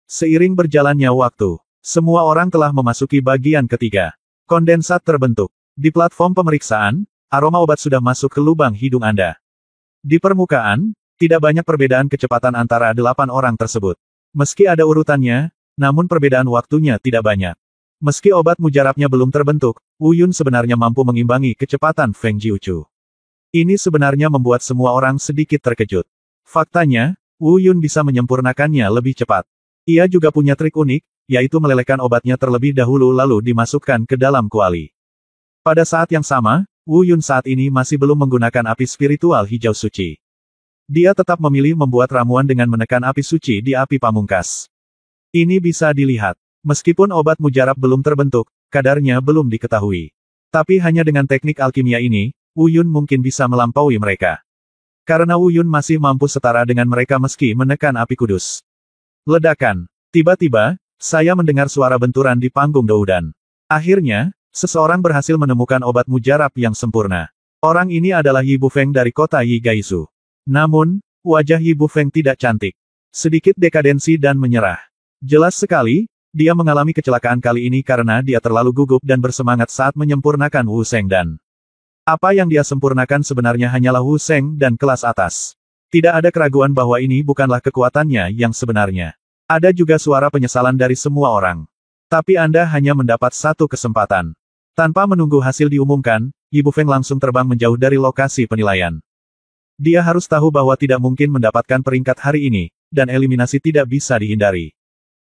B: Seiring berjalannya waktu, semua orang telah memasuki bagian ketiga. Kondensat terbentuk. Di platform pemeriksaan, aroma obat sudah masuk ke lubang hidung Anda. Di permukaan, tidak banyak perbedaan kecepatan antara 8 orang tersebut. Meski ada urutannya, namun perbedaan waktunya tidak banyak. Meski obat mujarabnya belum terbentuk, Wu Yun sebenarnya mampu mengimbangi kecepatan Feng Jiuchu. Ini sebenarnya membuat semua orang sedikit terkejut. Faktanya, Wu Yun bisa menyempurnakannya lebih cepat. Ia juga punya trik unik, yaitu melelehkan obatnya terlebih dahulu lalu dimasukkan ke dalam kuali. Pada saat yang sama, Wu Yun saat ini masih belum menggunakan api spiritual hijau suci. Dia tetap memilih membuat ramuan dengan menekan api suci di api pamungkas. Ini bisa dilihat. Meskipun obat mujarab belum terbentuk, kadarnya belum diketahui. Tapi hanya dengan teknik alkimia ini, Wu Yun mungkin bisa melampaui mereka. Karena Wu Yun masih mampu setara dengan mereka meski menekan api kudus. Ledakan. Tiba-tiba, saya mendengar suara benturan di panggung Doudan. Akhirnya, seseorang berhasil menemukan obat mujarab yang sempurna. Orang ini adalah Yi Bufeng dari kota Yi Gaisu. Namun, wajah Yi Bufeng tidak cantik. Sedikit dekadensi dan menyerah. Jelas sekali, dia mengalami kecelakaan kali ini karena dia terlalu gugup dan bersemangat saat menyempurnakan Wu Sheng dan apa yang dia sempurnakan sebenarnya hanyalah Wu Sheng dan kelas atas. Tidak ada keraguan bahwa ini bukanlah kekuatannya yang sebenarnya. Ada juga suara penyesalan dari semua orang. Tapi Anda hanya mendapat satu kesempatan. Tanpa menunggu hasil diumumkan, Yi Bufeng langsung terbang menjauh dari lokasi penilaian. Dia harus tahu bahwa tidak mungkin mendapatkan peringkat hari ini, dan eliminasi tidak bisa dihindari.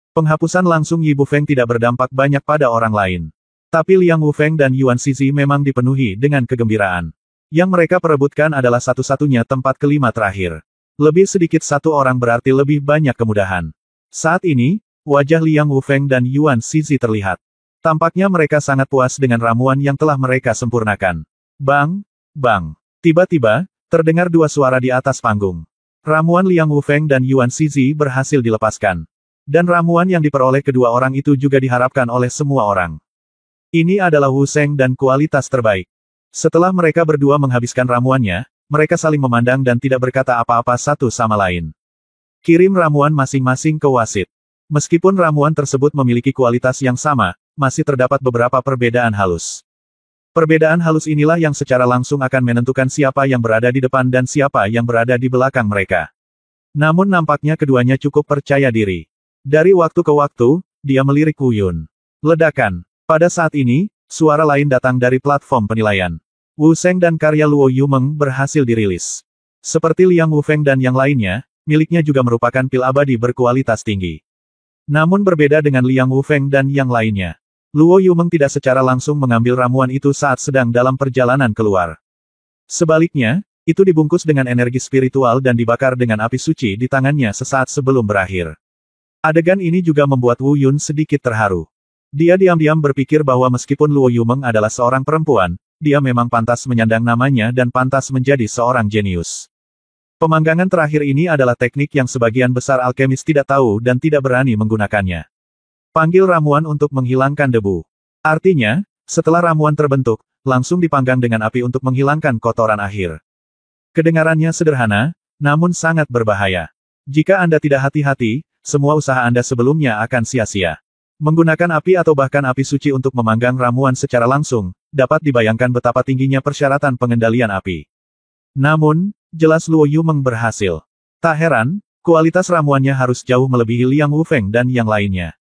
B: Penghapusan langsung Yi Bufeng tidak berdampak banyak pada orang lain. Tapi Liang Wufeng dan Yuan Zizi memang dipenuhi dengan kegembiraan. Yang mereka perebutkan adalah satu-satunya tempat kelima terakhir. Lebih sedikit satu orang berarti lebih banyak kemudahan. Saat ini, wajah Liang Wufeng dan Yuan Shizi terlihat. Tampaknya mereka sangat puas dengan ramuan yang telah mereka sempurnakan. Bang, bang. Tiba-tiba, terdengar dua suara di atas panggung. Ramuan Liang Wufeng dan Yuan Shizi berhasil dilepaskan. Dan ramuan yang diperoleh kedua orang itu juga diharapkan oleh semua orang. Ini adalah Wu Sheng dan kualitas terbaik. Setelah mereka berdua menghabiskan ramuannya, mereka saling memandang dan tidak berkata apa-apa satu sama lain. Kirim ramuan masing-masing ke wasit. Meskipun ramuan tersebut memiliki kualitas yang sama, masih terdapat beberapa perbedaan halus. Perbedaan halus inilah yang secara langsung akan menentukan siapa yang berada di depan dan siapa yang berada di belakang mereka. Namun nampaknya keduanya cukup percaya diri. Dari waktu ke waktu, dia melirik Wu Yun. Ledakan. Pada saat ini, suara lain datang dari platform penilaian. Wu Sheng dan karya Luo Yumeng berhasil dirilis. Seperti Liang Wufeng dan yang lainnya, miliknya juga merupakan pil abadi berkualitas tinggi. Namun berbeda dengan Liang Wufeng dan yang lainnya. Luo Yumeng tidak secara langsung mengambil ramuan itu saat sedang dalam perjalanan keluar. Sebaliknya, itu dibungkus dengan energi spiritual dan dibakar dengan api suci di tangannya sesaat sebelum berakhir. Adegan ini juga membuat Wu Yun sedikit terharu. Dia diam-diam berpikir bahwa meskipun Luo Yumeng adalah seorang perempuan, dia memang pantas menyandang namanya dan pantas menjadi seorang jenius. Pemanggangan terakhir ini adalah teknik yang sebagian besar alkemis tidak tahu dan tidak berani menggunakannya. Panggil ramuan untuk menghilangkan debu. Artinya, setelah ramuan terbentuk, langsung dipanggang dengan api untuk menghilangkan kotoran akhir. Kedengarannya sederhana, namun sangat berbahaya. Jika Anda tidak hati-hati, semua usaha Anda sebelumnya akan sia-sia. Menggunakan api atau bahkan api suci untuk memanggang ramuan secara langsung, dapat dibayangkan betapa tingginya persyaratan pengendalian api. Namun, jelas Luo Yumeng berhasil. Tak heran, kualitas ramuannya harus jauh melebihi Liang Wufeng dan yang lainnya.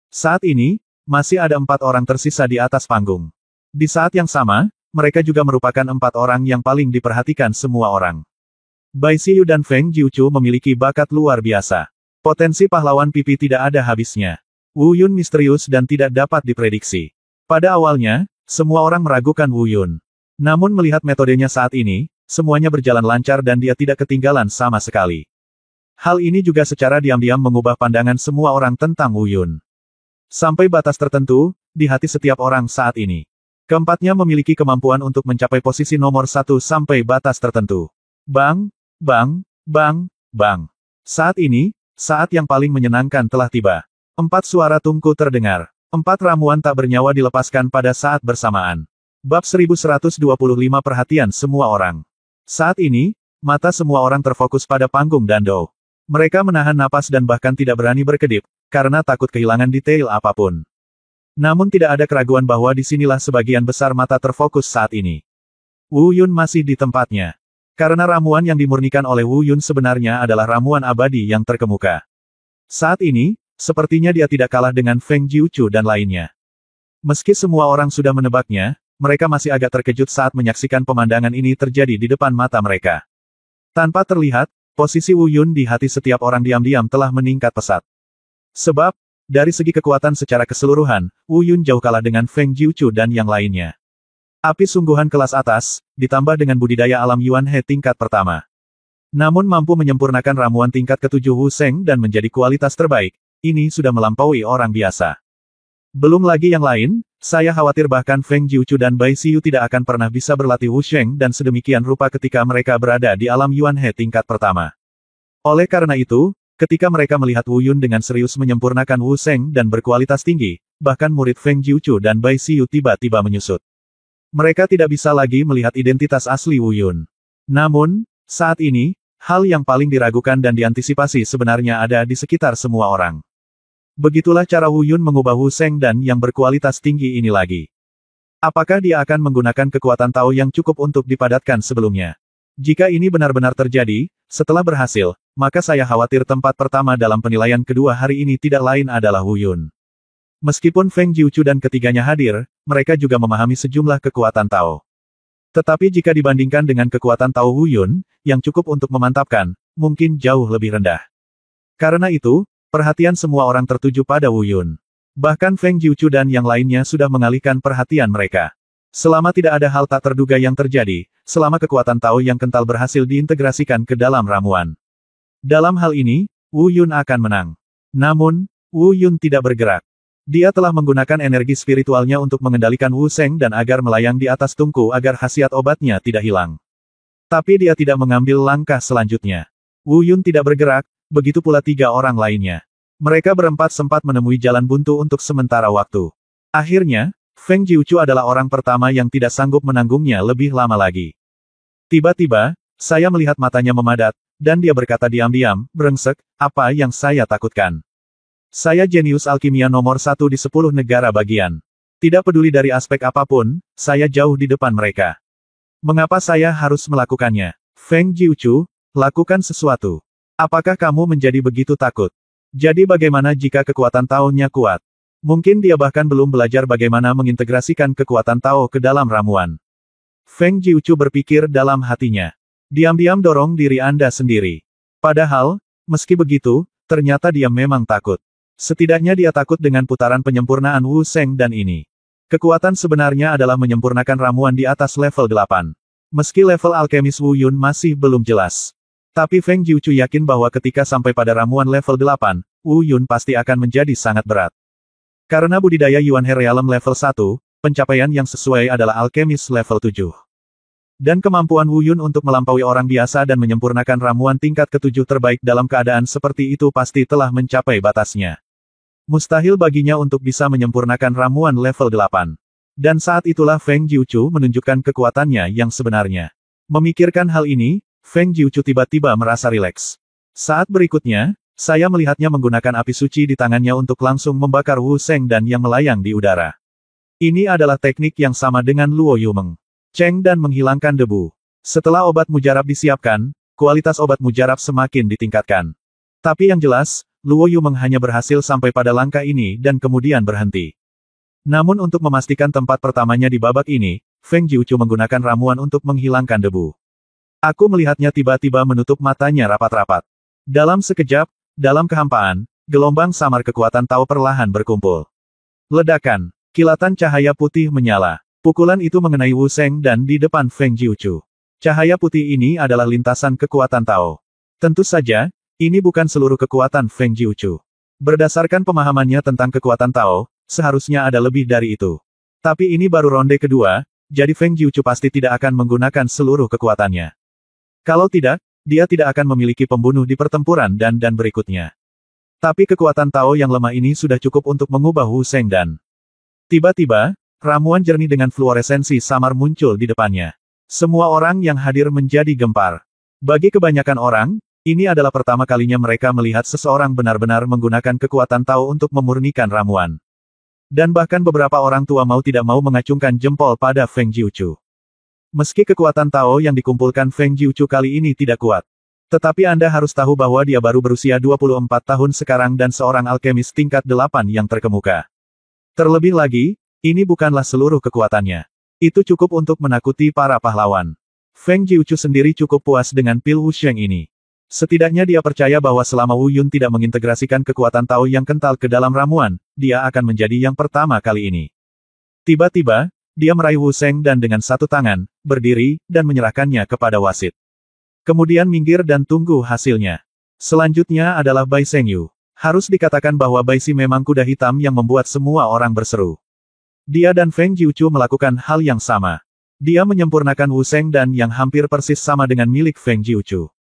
B: Saat ini, masih ada 4 orang tersisa di atas panggung. Di saat yang sama, mereka juga merupakan 4 orang yang paling diperhatikan semua orang. Bai Xiyu dan Feng Jiuchu memiliki bakat luar biasa. Potensi pahlawan pipi tidak ada habisnya. Wu Yun misterius dan tidak dapat diprediksi. Pada awalnya, semua orang meragukan Wu Yun. Namun melihat metodenya saat ini, semuanya berjalan lancar dan dia tidak ketinggalan sama sekali. Hal ini juga secara diam-diam mengubah pandangan semua orang tentang Wu Yun. Sampai batas tertentu, di hati setiap orang saat ini. Keempatnya memiliki kemampuan untuk mencapai posisi nomor 1 sampai batas tertentu. Bang, bang, bang, bang. Saat ini, saat yang paling menyenangkan telah tiba. 4 suara tungku terdengar. 4 ramuan tak bernyawa dilepaskan pada saat bersamaan. Bab 1125 perhatian semua orang. Saat ini, mata semua orang terfokus pada panggung Dando. Mereka menahan napas dan bahkan tidak berani berkedip, karena takut kehilangan detail apapun. Namun tidak ada keraguan bahwa disinilah sebagian besar mata terfokus saat ini. Wu Yun masih di tempatnya. Karena ramuan yang dimurnikan oleh Wu Yun sebenarnya adalah ramuan abadi yang terkemuka. Saat ini, sepertinya dia tidak kalah dengan Feng Jiuchu dan lainnya. Meski semua orang sudah menebaknya, mereka masih agak terkejut saat menyaksikan pemandangan ini terjadi di depan mata mereka. Tanpa terlihat, posisi Wu Yun di hati setiap orang diam-diam telah meningkat pesat. Sebab, dari segi kekuatan secara keseluruhan, Wu Yun jauh kalah dengan Feng Jiuchu dan yang lainnya. Api sungguhan kelas atas, ditambah dengan budidaya alam Yuan He tingkat pertama. Namun mampu menyempurnakan ramuan tingkat ke-7 Wu Sheng dan menjadi kualitas terbaik, ini sudah melampaui orang biasa. Belum lagi yang lain, saya khawatir bahkan Feng Jiuchu dan Bai Xiyu tidak akan pernah bisa berlatih Wu Sheng dan sedemikian rupa ketika mereka berada di alam Yuan He tingkat pertama. Oleh karena itu, ketika mereka melihat Wu Yun dengan serius menyempurnakan Wu Sheng dan berkualitas tinggi, bahkan murid Feng Jiuchu dan Bai Xiyu tiba-tiba menyusut. Mereka tidak bisa lagi melihat identitas asli Wu Yun. Namun, saat ini, hal yang paling diragukan dan diantisipasi sebenarnya ada di sekitar semua orang. Begitulah cara Wu Yun mengubah Wu Sheng dan yang berkualitas tinggi ini lagi. Apakah dia akan menggunakan kekuatan Tao yang cukup untuk dipadatkan sebelumnya? Jika ini benar-benar terjadi, setelah berhasil, maka saya khawatir tempat pertama dalam penilaian kedua hari ini tidak lain adalah Wu Yun. Meskipun Feng Jiuchu dan ketiganya hadir, mereka juga memahami sejumlah kekuatan Tao. Tetapi jika dibandingkan dengan kekuatan Tao Wu Yun, yang cukup untuk memantapkan, mungkin jauh lebih rendah. Karena itu, perhatian semua orang tertuju pada Wu Yun. Bahkan Feng Jiuchu dan yang lainnya sudah mengalihkan perhatian mereka. Selama tidak ada hal tak terduga yang terjadi, selama kekuatan Tao yang kental berhasil diintegrasikan ke dalam ramuan. Dalam hal ini, Wu Yun akan menang. Namun, Wu Yun tidak bergerak. Dia telah menggunakan energi spiritualnya untuk mengendalikan Wu Sheng dan agar melayang di atas tungku agar khasiat obatnya tidak hilang. Tapi dia tidak mengambil langkah selanjutnya. Wu Yun tidak bergerak, begitu pula 3 orang lainnya. Mereka berempat sempat menemui jalan buntu untuk sementara waktu. Akhirnya, Feng Jiuchu adalah orang pertama yang tidak sanggup menanggungnya lebih lama lagi. Tiba-tiba, saya melihat matanya memadat, dan dia berkata diam-diam, brengsek, apa yang saya takutkan? Saya jenius alkimia nomor 1 di 10 negara bagian. Tidak peduli dari aspek apapun, saya jauh di depan mereka. Mengapa saya harus melakukannya? Feng Jiuchu, lakukan sesuatu. Apakah kamu menjadi begitu takut? Jadi bagaimana jika kekuatan Tao-nya kuat? Mungkin dia bahkan belum belajar bagaimana mengintegrasikan kekuatan Tao ke dalam ramuan. Feng Jiuchu berpikir dalam hatinya. Diam-diam dorong diri Anda sendiri. Padahal, meski begitu, ternyata dia memang takut. Setidaknya dia takut dengan putaran penyempurnaan Wu Sheng dan ini. Kekuatan sebenarnya adalah menyempurnakan ramuan di atas level 8. Meski level alkemis Wu Yun masih belum jelas. Tapi Feng Jiuchu yakin bahwa ketika sampai pada ramuan level 8, Wu Yun pasti akan menjadi sangat berat. Karena budidaya Yuan He Realm level 1, pencapaian yang sesuai adalah alkemis level 7. Dan kemampuan Wu Yun untuk melampaui orang biasa dan menyempurnakan ramuan tingkat ke-7 terbaik dalam keadaan seperti itu pasti telah mencapai batasnya. Mustahil baginya untuk bisa menyempurnakan ramuan level 8. Dan saat itulah Feng Jiuchu menunjukkan kekuatannya yang sebenarnya. Memikirkan hal ini, Feng Jiuchu tiba-tiba merasa rileks. Saat berikutnya, saya melihatnya menggunakan api suci di tangannya untuk langsung membakar Wu Sheng dan yang melayang di udara. Ini adalah teknik yang sama dengan Luo Yumeng. Cheng dan menghilangkan debu. Setelah obat mujarab disiapkan, kualitas obat mujarab semakin ditingkatkan. Tapi yang jelas, Luo Yumeng hanya berhasil sampai pada langkah ini dan kemudian berhenti. Namun untuk memastikan tempat pertamanya di babak ini, Feng Jiuchu menggunakan ramuan untuk menghilangkan debu. Aku melihatnya tiba-tiba menutup matanya rapat-rapat. Dalam sekejap, dalam kehampaan, gelombang samar kekuatan Tao perlahan berkumpul. Ledakan, kilatan cahaya putih menyala. Pukulan itu mengenai Wu Sheng dan di depan Feng Jiuchu. Cahaya putih ini adalah lintasan kekuatan Tao. Tentu saja, ini bukan seluruh kekuatan Feng Jiuchu. Berdasarkan pemahamannya tentang kekuatan Tao, seharusnya ada lebih dari itu. Tapi ini baru ronde kedua, jadi Feng Jiuchu pasti tidak akan menggunakan seluruh kekuatannya. Kalau tidak, dia tidak akan memiliki pembunuh di pertempuran dan berikutnya. Tapi kekuatan Tao yang lemah ini sudah cukup untuk mengubah Wu Sheng dan... Tiba-tiba, ramuan jernih dengan fluoresensi samar muncul di depannya. Semua orang yang hadir menjadi gempar. Bagi kebanyakan orang, ini adalah pertama kalinya mereka melihat seseorang benar-benar menggunakan kekuatan Tao untuk memurnikan ramuan. Dan bahkan beberapa orang tua mau tidak mau mengacungkan jempol pada Feng Jiuchu. Meski kekuatan Tao yang dikumpulkan Feng Jiuchu kali ini tidak kuat. Tetapi Anda harus tahu bahwa dia baru berusia 24 tahun sekarang dan seorang alkemis tingkat 8 yang terkemuka. Terlebih lagi, ini bukanlah seluruh kekuatannya. Itu cukup untuk menakuti para pahlawan. Feng Jiuchu sendiri cukup puas dengan pil Wu Sheng ini. Setidaknya dia percaya bahwa selama Wu Yun tidak mengintegrasikan kekuatan Tao yang kental ke dalam ramuan, dia akan menjadi yang pertama kali ini. Tiba-tiba, dia meraih Wu Sheng dan dengan satu tangan, berdiri, dan menyerahkannya kepada wasit. Kemudian minggir dan tunggu hasilnya. Selanjutnya adalah Bai Shengyu. Harus dikatakan bahwa Bai Si memang kuda hitam yang membuat semua orang berseru. Dia dan Feng Jiuchu melakukan hal yang sama. Dia menyempurnakan Wu Sheng dan yang hampir persis sama dengan milik Feng Jiuchu.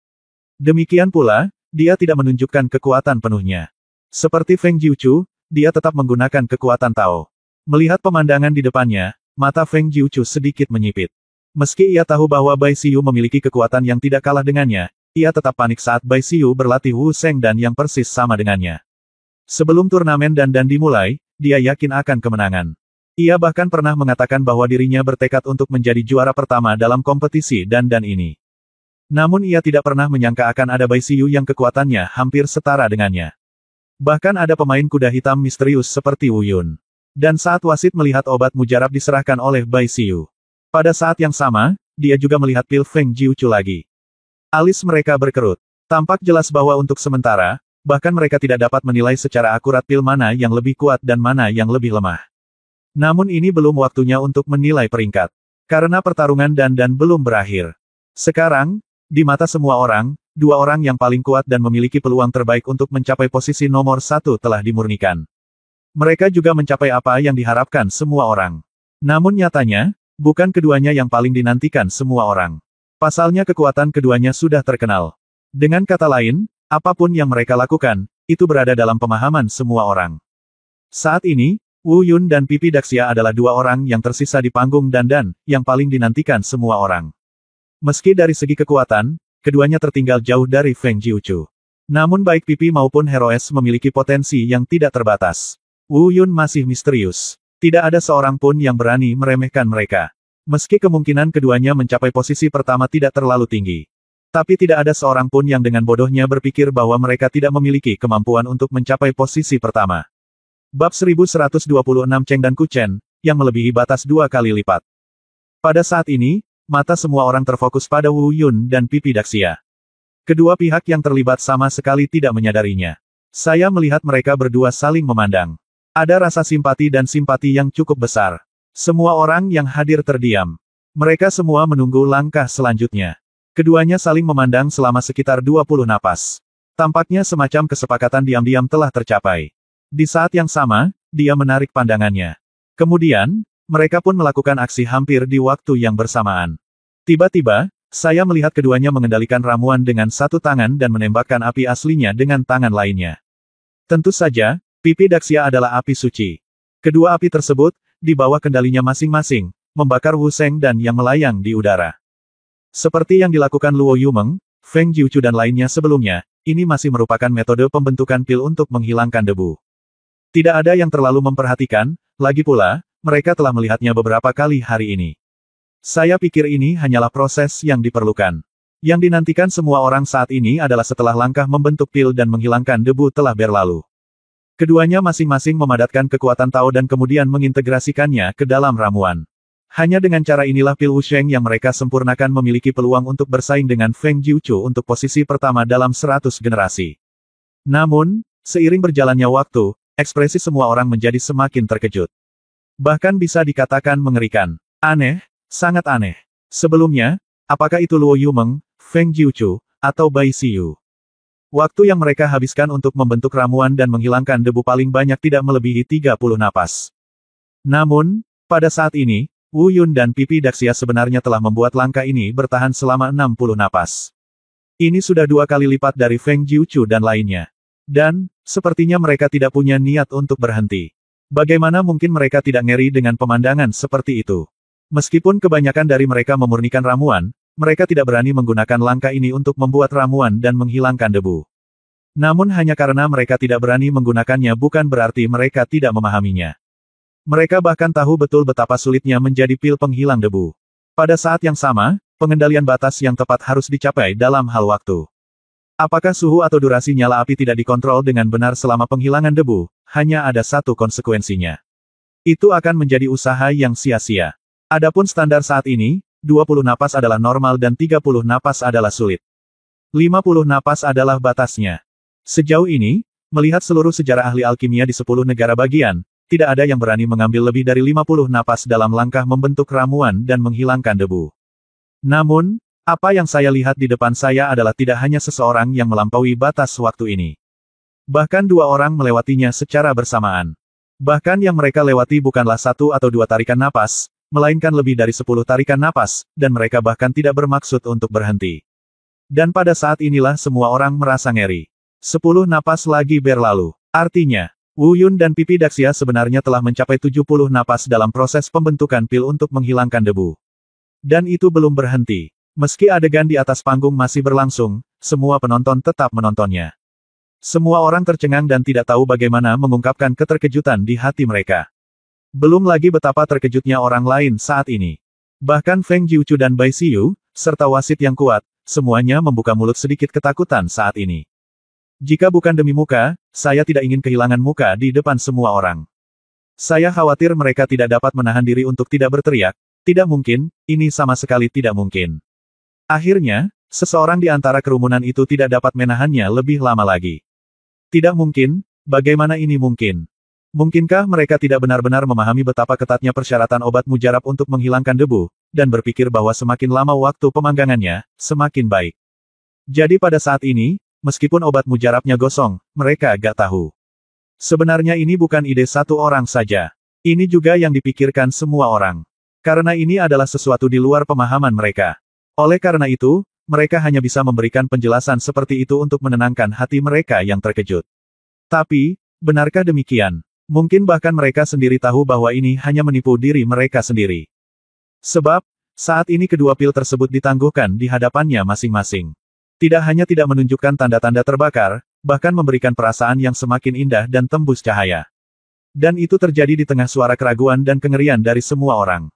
B: Demikian pula, dia tidak menunjukkan kekuatan penuhnya. Seperti Feng Jiuchu, dia tetap menggunakan kekuatan Tao. Melihat pemandangan di depannya, mata Feng Jiuchu sedikit menyipit. Meski ia tahu bahwa Bai Xiu memiliki kekuatan yang tidak kalah dengannya, ia tetap panik saat Bai Xiu berlatih Wu Sheng dan yang persis sama dengannya. Sebelum turnamen dan dimulai, dia yakin akan kemenangan. Ia bahkan pernah mengatakan bahwa dirinya bertekad untuk menjadi juara pertama dalam kompetisi dan ini. Namun ia tidak pernah menyangka akan ada Bai Xiu yang kekuatannya hampir setara dengannya. Bahkan ada pemain kuda hitam misterius seperti Wu Yun. Dan saat wasit melihat obat mujarab diserahkan oleh Bai Xiu. Pada saat yang sama, dia juga melihat pil Feng Jiuchu lagi. Alis mereka berkerut. Tampak jelas bahwa untuk sementara, bahkan mereka tidak dapat menilai secara akurat pil mana yang lebih kuat dan mana yang lebih lemah. Namun ini belum waktunya untuk menilai peringkat. Karena pertarungan dan belum berakhir. Sekarang, di mata semua orang, dua orang yang paling kuat dan memiliki peluang terbaik untuk mencapai posisi nomor satu telah dimurnikan. Mereka juga mencapai apa yang diharapkan semua orang. Namun nyatanya, bukan keduanya yang paling dinantikan semua orang. Pasalnya kekuatan keduanya sudah terkenal. Dengan kata lain, apapun yang mereka lakukan, itu berada dalam pemahaman semua orang. Saat ini, Wu Yun dan Pipi Daxia adalah dua orang yang tersisa di panggung dandan, yang paling dinantikan semua orang. Meski dari segi kekuatan, keduanya tertinggal jauh dari Feng Jiuchu. Namun baik Pipi maupun Heroes memiliki potensi yang tidak terbatas. Wu Yun masih misterius. Tidak ada seorang pun yang berani meremehkan mereka. Meski kemungkinan keduanya mencapai posisi pertama tidak terlalu tinggi. Tapi tidak ada seorang pun yang dengan bodohnya berpikir bahwa mereka tidak memiliki kemampuan untuk mencapai posisi pertama. Bab 1126 Cheng dan Kuchen, yang melebihi batas 2 kali lipat. Pada saat ini, mata semua orang terfokus pada Wu Yun dan Pipi Daxia. Kedua pihak yang terlibat sama sekali tidak menyadarinya. Saya melihat mereka berdua saling memandang. Ada rasa simpati dan simpati yang cukup besar. Semua orang yang hadir terdiam. Mereka semua menunggu langkah selanjutnya. Keduanya saling memandang selama sekitar 20 napas. Tampaknya semacam kesepakatan diam-diam telah tercapai. Di saat yang sama, dia menarik pandangannya. Kemudian, mereka pun melakukan aksi hampir di waktu yang bersamaan. Tiba-tiba, saya melihat keduanya mengendalikan ramuan dengan satu tangan dan menembakkan api aslinya dengan tangan lainnya. Tentu saja, Pipi Daxia adalah api suci. Kedua api tersebut, di bawah kendalinya masing-masing, membakar Wu Sheng dan yang melayang di udara. Seperti yang dilakukan Luo Yumeng, Feng Jiuchu dan lainnya sebelumnya, ini masih merupakan metode pembentukan pil untuk menghilangkan debu. Tidak ada yang terlalu memperhatikan, lagi pula, mereka telah melihatnya beberapa kali hari ini. Saya pikir ini hanyalah proses yang diperlukan. Yang dinantikan semua orang saat ini adalah setelah langkah membentuk pil dan menghilangkan debu telah berlalu. Keduanya masing-masing memadatkan kekuatan Tao dan kemudian mengintegrasikannya ke dalam ramuan. Hanya dengan cara inilah pil Wu Sheng yang mereka sempurnakan memiliki peluang untuk bersaing dengan Feng Jiuchu untuk posisi pertama dalam 100 generasi. Namun, seiring berjalannya waktu, ekspresi semua orang menjadi semakin terkejut. Bahkan bisa dikatakan mengerikan. Aneh, sangat aneh. Sebelumnya, apakah itu Luo Yumeng, Feng Jiuchu, atau Bai Xiyu? Waktu yang mereka habiskan untuk membentuk ramuan dan menghilangkan debu paling banyak tidak melebihi 30 napas. Namun, pada saat ini, Wu Yun dan Pipi Daxia sebenarnya telah membuat langkah ini bertahan selama 60 napas. Ini sudah 2 kali lipat dari Feng Jiuchu dan lainnya. Dan, sepertinya mereka tidak punya niat untuk berhenti. Bagaimana mungkin mereka tidak ngeri dengan pemandangan seperti itu? Meskipun kebanyakan dari mereka memurnikan ramuan, mereka tidak berani menggunakan langkah ini untuk membuat ramuan dan menghilangkan debu. Namun hanya karena mereka tidak berani menggunakannya bukan berarti mereka tidak memahaminya. Mereka bahkan tahu betul betapa sulitnya menjadi pil penghilang debu. Pada saat yang sama, pengendalian batas yang tepat harus dicapai dalam hal waktu. Apakah suhu atau durasi nyala api tidak dikontrol dengan benar selama penghilangan debu, hanya ada satu konsekuensinya. Itu akan menjadi usaha yang sia-sia. Adapun standar saat ini, 20 napas adalah normal dan 30 napas adalah sulit. 50 napas adalah batasnya. Sejauh ini, melihat seluruh sejarah ahli alkimia di 10 negara bagian, tidak ada yang berani mengambil lebih dari 50 napas dalam langkah membentuk ramuan dan menghilangkan debu. Namun, apa yang saya lihat di depan saya adalah tidak hanya seseorang yang melampaui batas waktu ini. Bahkan 2 orang melewatinya secara bersamaan. Bahkan yang mereka lewati bukanlah 1 atau 2 tarikan napas, melainkan lebih dari 10 tarikan napas, dan mereka bahkan tidak bermaksud untuk berhenti. Dan pada saat inilah semua orang merasa ngeri. 10 napas lagi berlalu. Artinya, Wu Yun dan Pipi Daxia sebenarnya telah mencapai 70 napas dalam proses pembentukan pil untuk menghilangkan debu. Dan itu belum berhenti. Meski adegan di atas panggung masih berlangsung, semua penonton tetap menontonnya. Semua orang tercengang dan tidak tahu bagaimana mengungkapkan keterkejutan di hati mereka. Belum lagi betapa terkejutnya orang lain saat ini. Bahkan Feng Jiuchu dan Bai Xiyu, serta wasit yang kuat, semuanya membuka mulut sedikit ketakutan saat ini. Jika bukan demi muka, saya tidak ingin kehilangan muka di depan semua orang. Saya khawatir mereka tidak dapat menahan diri untuk tidak berteriak. Tidak mungkin, ini sama sekali tidak mungkin. Akhirnya, seseorang di antara kerumunan itu tidak dapat menahannya lebih lama lagi. Tidak mungkin, bagaimana ini mungkin? Mungkinkah mereka tidak benar-benar memahami betapa ketatnya persyaratan obat mujarab untuk menghilangkan debu, dan berpikir bahwa semakin lama waktu pemanggangannya, semakin baik? Jadi pada saat ini, meskipun obat mujarabnya gosong, mereka gak tahu. Sebenarnya ini bukan ide satu orang saja. Ini juga yang dipikirkan semua orang. Karena ini adalah sesuatu di luar pemahaman mereka. Oleh karena itu, mereka hanya bisa memberikan penjelasan seperti itu untuk menenangkan hati mereka yang terkejut. Tapi, benarkah demikian? Mungkin bahkan mereka sendiri tahu bahwa ini hanya menipu diri mereka sendiri. Sebab, saat ini kedua pil tersebut ditangguhkan di hadapannya masing-masing. Tidak hanya tidak menunjukkan tanda-tanda terbakar, bahkan memberikan perasaan yang semakin indah dan tembus cahaya. Dan itu terjadi di tengah suara keraguan dan kengerian dari semua orang.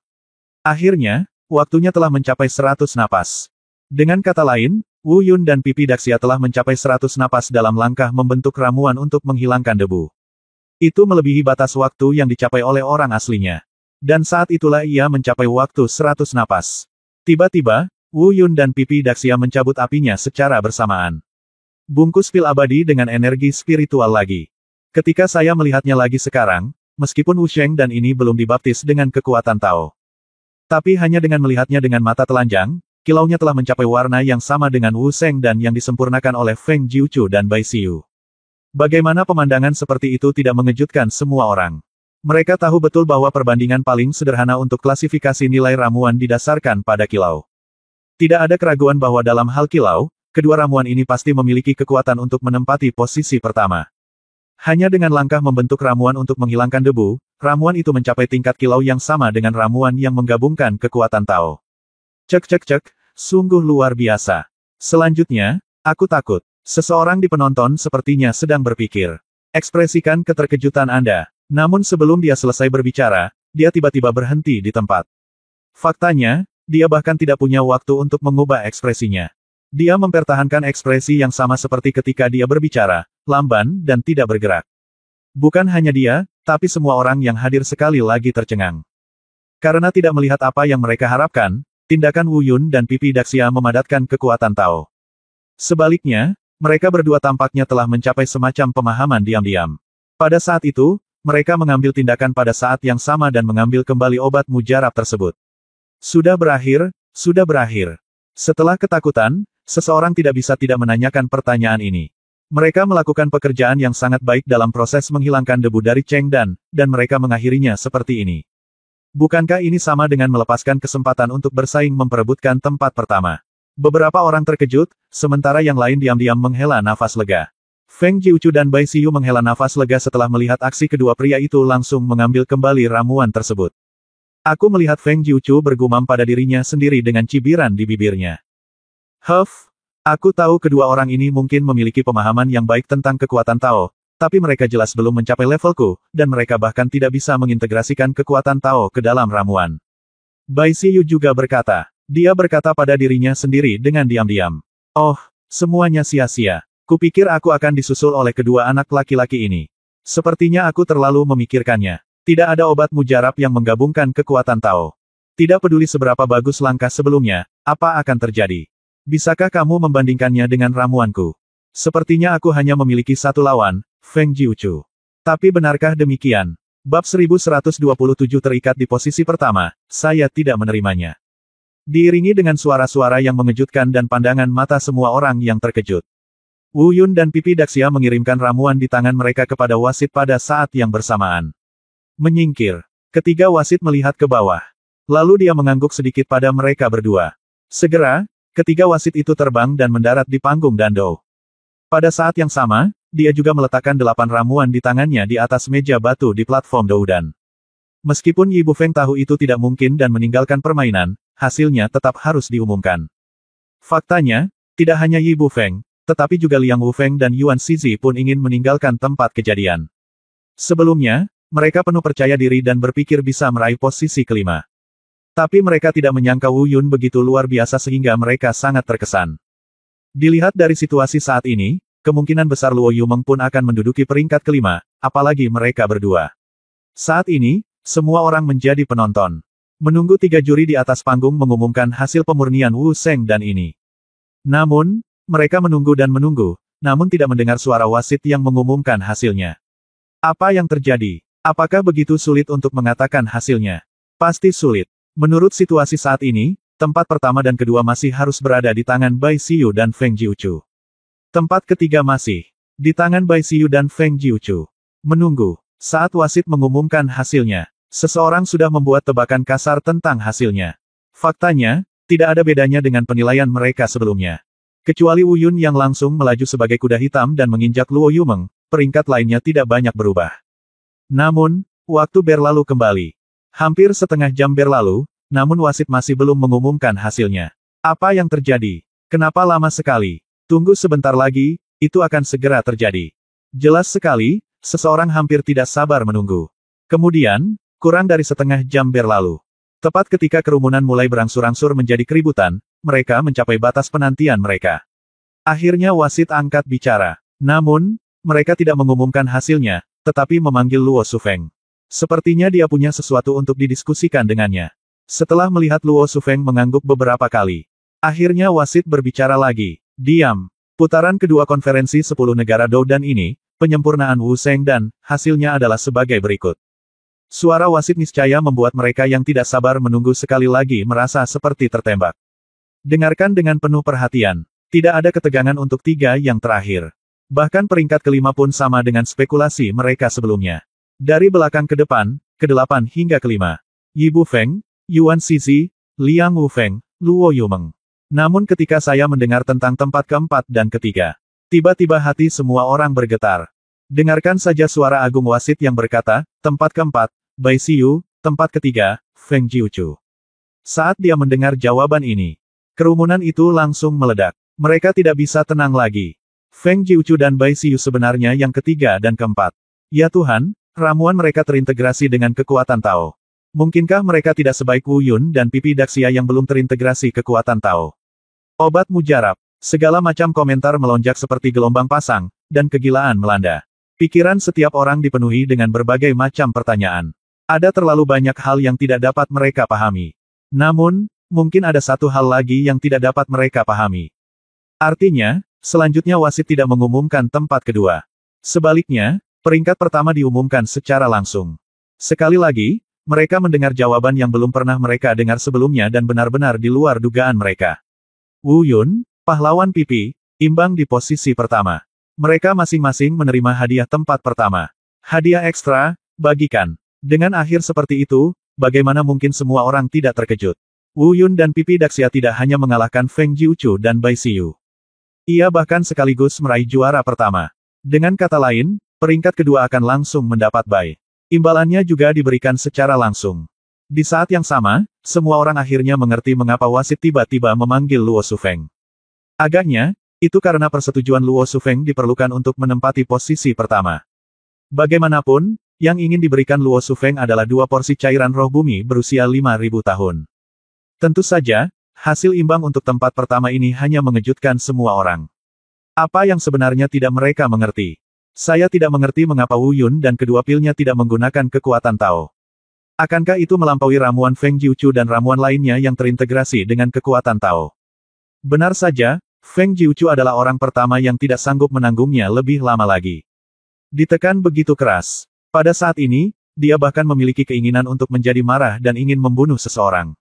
B: Akhirnya, waktunya telah mencapai 100 napas. Dengan kata lain, Wu Yun dan Pipi Daxia telah mencapai 100 napas dalam langkah membentuk ramuan untuk menghilangkan debu. Itu melebihi batas waktu yang dicapai oleh orang aslinya. Dan saat itulah ia mencapai waktu 100 napas. Tiba-tiba, Wu Yun dan Pipi Daxia mencabut apinya secara bersamaan. Bungkus pil abadi dengan energi spiritual lagi. Ketika saya melihatnya lagi sekarang, meskipun Wu Sheng dan ini belum dibaptis dengan kekuatan Tao. Tapi hanya dengan melihatnya dengan mata telanjang, kilaunya telah mencapai warna yang sama dengan Wu Sheng dan yang disempurnakan oleh Feng Jiuchu dan Bai Xiu. Bagaimana pemandangan seperti itu tidak mengejutkan semua orang. Mereka tahu betul bahwa perbandingan paling sederhana untuk klasifikasi nilai ramuan didasarkan pada kilau. Tidak ada keraguan bahwa dalam hal kilau, kedua ramuan ini pasti memiliki kekuatan untuk menempati posisi pertama. Hanya dengan langkah membentuk ramuan untuk menghilangkan debu, ramuan itu mencapai tingkat kilau yang sama dengan ramuan yang menggabungkan kekuatan Tao. Cek, sungguh luar biasa. Selanjutnya, aku takut. Seseorang di penonton sepertinya sedang berpikir. Ekspresikan keterkejutan Anda. Namun sebelum dia selesai berbicara, dia tiba-tiba berhenti di tempat. Faktanya, dia bahkan tidak punya waktu untuk mengubah ekspresinya. Dia mempertahankan ekspresi yang sama seperti ketika dia berbicara, lamban dan tidak bergerak. Bukan hanya dia, tapi semua orang yang hadir sekali lagi tercengang. Karena tidak melihat apa yang mereka harapkan, tindakan Wu Yun dan Pipi Daxia memadatkan kekuatan Tao. Sebaliknya, mereka berdua tampaknya telah mencapai semacam pemahaman diam-diam. Pada saat itu, mereka mengambil tindakan pada saat yang sama dan mengambil kembali obat mujarab tersebut. Sudah berakhir, sudah berakhir. Setelah ketakutan, seseorang tidak bisa tidak menanyakan pertanyaan ini. Mereka melakukan pekerjaan yang sangat baik dalam proses menghilangkan debu dari Cheng Dan mereka mengakhirinya seperti ini. Bukankah ini sama dengan melepaskan kesempatan untuk bersaing memperebutkan tempat pertama? Beberapa orang terkejut, sementara yang lain diam-diam menghela nafas lega. Feng Jiuchu dan Bai Xiu menghela nafas lega setelah melihat aksi kedua pria itu langsung mengambil kembali ramuan tersebut. Aku melihat Feng Jiuchu bergumam pada dirinya sendiri dengan cibiran di bibirnya. Aku tahu kedua orang ini mungkin memiliki pemahaman yang baik tentang kekuatan Tao, tapi mereka jelas belum mencapai levelku, dan mereka bahkan tidak bisa mengintegrasikan kekuatan Tao ke dalam ramuan. Bai Xiu juga berkata. Dia berkata pada dirinya sendiri dengan diam-diam. Oh, semuanya sia-sia. Kupikir aku akan disusul oleh kedua anak laki-laki ini. Sepertinya aku terlalu memikirkannya. Tidak ada obat mujarab yang menggabungkan kekuatan Tao. Tidak peduli seberapa bagus langkah sebelumnya, apa akan terjadi? Bisakah kamu membandingkannya dengan ramuanku? Sepertinya aku hanya memiliki satu lawan, Feng Jiuchu. Tapi benarkah demikian? Bab 1127 terikat di posisi pertama, saya tidak menerimanya. Diiringi dengan suara-suara yang mengejutkan dan pandangan mata semua orang yang terkejut. Wu Yun dan Pipi Daxia mengirimkan ramuan di tangan mereka kepada wasit pada saat yang bersamaan. Menyingkir. Ketiga wasit melihat ke bawah. Lalu dia mengangguk sedikit pada mereka berdua. Segera, ketiga wasit itu terbang dan mendarat di panggung Dando. Pada saat yang sama, dia juga meletakkan 8 ramuan di tangannya di atas meja batu di platform Doudan. Meskipun Yi Bufeng tahu itu tidak mungkin dan meninggalkan permainan, hasilnya tetap harus diumumkan. Faktanya, tidak hanya Yi Bufeng, tetapi juga Liang Wufeng dan Yuan Shizi pun ingin meninggalkan tempat kejadian. Sebelumnya, mereka penuh percaya diri dan berpikir bisa meraih posisi kelima. Tapi mereka tidak menyangka Wu Yun begitu luar biasa sehingga mereka sangat terkesan. Dilihat dari situasi saat ini, kemungkinan besar Luo Yumeng pun akan menduduki peringkat kelima, apalagi mereka berdua. Saat ini, semua orang menjadi penonton. Menunggu 3 juri di atas panggung mengumumkan hasil pemurnian Wu Sheng dan ini. Namun, mereka menunggu dan menunggu, namun tidak mendengar suara wasit yang mengumumkan hasilnya. Apa yang terjadi? Apakah begitu sulit untuk mengatakan hasilnya? Pasti sulit. Menurut situasi saat ini, tempat pertama dan kedua masih harus berada di tangan Bai Xiu dan Feng Jiuchu. Tempat ketiga masih di tangan Bai Xiu dan Feng Jiuchu. Menunggu. Saat wasit mengumumkan hasilnya, seseorang sudah membuat tebakan kasar tentang hasilnya. Faktanya, tidak ada bedanya dengan penilaian mereka sebelumnya. Kecuali Wu Yun yang langsung melaju sebagai kuda hitam dan menginjak Luo Yumeng, peringkat lainnya tidak banyak berubah. Namun, waktu berlalu kembali. Hampir setengah jam berlalu, namun wasit masih belum mengumumkan hasilnya. Apa yang terjadi? Kenapa lama sekali? Tunggu sebentar lagi, itu akan segera terjadi. Jelas sekali, seseorang hampir tidak sabar menunggu. Kemudian, kurang dari setengah jam berlalu. Tepat ketika kerumunan mulai berangsur-angsur menjadi keributan, mereka mencapai batas penantian mereka. Akhirnya wasit angkat bicara. Namun, mereka tidak mengumumkan hasilnya, tetapi memanggil Luo Shufeng. Sepertinya dia punya sesuatu untuk didiskusikan dengannya. Setelah melihat Luo Shufeng mengangguk beberapa kali, akhirnya wasit berbicara lagi. Diam. Putaran kedua konferensi 10 negara Doudan ini, penyempurnaan Wu Sheng dan, hasilnya adalah sebagai berikut. Suara wasit niscaya membuat mereka yang tidak sabar menunggu sekali lagi merasa seperti tertembak. Dengarkan dengan penuh perhatian. Tidak ada ketegangan untuk tiga yang terakhir. Bahkan peringkat kelima pun sama dengan spekulasi mereka sebelumnya. Dari belakang ke depan, ke-8 hingga ke-5. Yi Bufeng, Yuan Zizi, Liang Wufeng, Luo Yumeng. Namun ketika saya mendengar tentang tempat keempat dan ketiga, tiba-tiba hati semua orang bergetar. Dengarkan saja suara agung wasit yang berkata, tempat keempat, Bai Xiu, tempat ketiga, Feng Jiuchu. Saat dia mendengar jawaban ini, kerumunan itu langsung meledak. Mereka tidak bisa tenang lagi. Feng Jiuchu dan Bai Xiu sebenarnya yang ketiga dan keempat. Ya Tuhan, ramuan mereka terintegrasi dengan kekuatan Tao. Mungkinkah mereka tidak sebaik Wu Yun dan Pipi Daxia yang belum terintegrasi kekuatan Tao? Obat mujarab. Segala macam komentar melonjak seperti gelombang pasang, dan kegilaan melanda. Pikiran setiap orang dipenuhi dengan berbagai macam pertanyaan. Ada terlalu banyak hal yang tidak dapat mereka pahami. Namun, mungkin ada satu hal lagi yang tidak dapat mereka pahami. Artinya, selanjutnya wasit tidak mengumumkan tempat kedua. Sebaliknya, peringkat pertama diumumkan secara langsung. Sekali lagi, mereka mendengar jawaban yang belum pernah mereka dengar sebelumnya dan benar-benar di luar dugaan mereka. Wu Yun, pahlawan pipi, imbang di posisi pertama. Mereka masing-masing menerima hadiah tempat pertama. Hadiah ekstra, bagikan. Dengan akhir seperti itu, bagaimana mungkin semua orang tidak terkejut? Wu Yun dan Pipi Daxia tidak hanya mengalahkan Feng Jiuchu dan Bai Xiu. Ia bahkan sekaligus meraih juara pertama. Dengan kata lain, peringkat kedua akan langsung mendapat Bai. Imbalannya juga diberikan secara langsung. Di saat yang sama, semua orang akhirnya mengerti mengapa wasit tiba-tiba memanggil Luo Shufeng. Agaknya, itu karena persetujuan Luo Shufeng diperlukan untuk menempati posisi pertama. Bagaimanapun, yang ingin diberikan Luo Shufeng adalah 2 porsi cairan roh bumi berusia 5.000 tahun. Tentu saja, hasil imbang untuk tempat pertama ini hanya mengejutkan semua orang. Apa yang sebenarnya tidak mereka mengerti? Saya tidak mengerti mengapa Wu Yun dan kedua pilnya tidak menggunakan kekuatan Tao. Akankah itu melampaui ramuan Feng Jiuchu dan ramuan lainnya yang terintegrasi dengan kekuatan Tao? Benar saja, Feng Jiuchu adalah orang pertama yang tidak sanggup menanggungnya lebih lama lagi. Ditekan begitu keras. Pada saat ini, dia bahkan memiliki keinginan untuk menjadi marah dan ingin membunuh seseorang.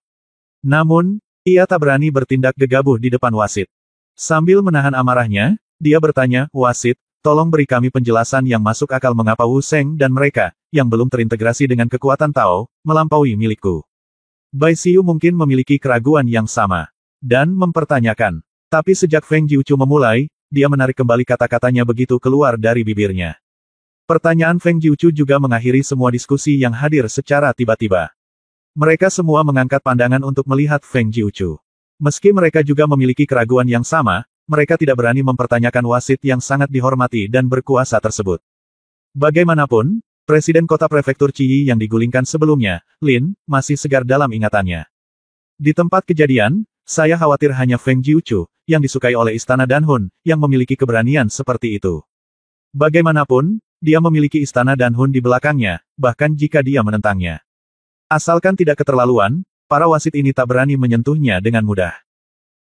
B: Namun, ia tak berani bertindak gegabah di depan wasit. Sambil menahan amarahnya, dia bertanya, wasit, tolong beri kami penjelasan yang masuk akal mengapa Wu Sheng dan mereka, yang belum terintegrasi dengan kekuatan Tao, melampaui milikku. Bai Xiu mungkin memiliki keraguan yang sama. Dan mempertanyakan. Tapi sejak Feng Jiuchu memulai, dia menarik kembali kata-katanya begitu keluar dari bibirnya. Pertanyaan Feng Jiuchu juga mengakhiri semua diskusi yang hadir secara tiba-tiba. Mereka semua mengangkat pandangan untuk melihat Feng Jiuchu. Meski mereka juga memiliki keraguan yang sama, mereka tidak berani mempertanyakan wasit yang sangat dihormati dan berkuasa tersebut. Bagaimanapun, Presiden Kota Prefektur Chiyi yang digulingkan sebelumnya, Lin, masih segar dalam ingatannya. Di tempat kejadian, saya khawatir hanya Feng Jiuchu, yang disukai oleh Istana Danhun, yang memiliki keberanian seperti itu. Bagaimanapun, dia memiliki Istana Danhun di belakangnya, bahkan jika dia menentangnya. Asalkan tidak keterlaluan, para wasit ini tak berani menyentuhnya dengan mudah.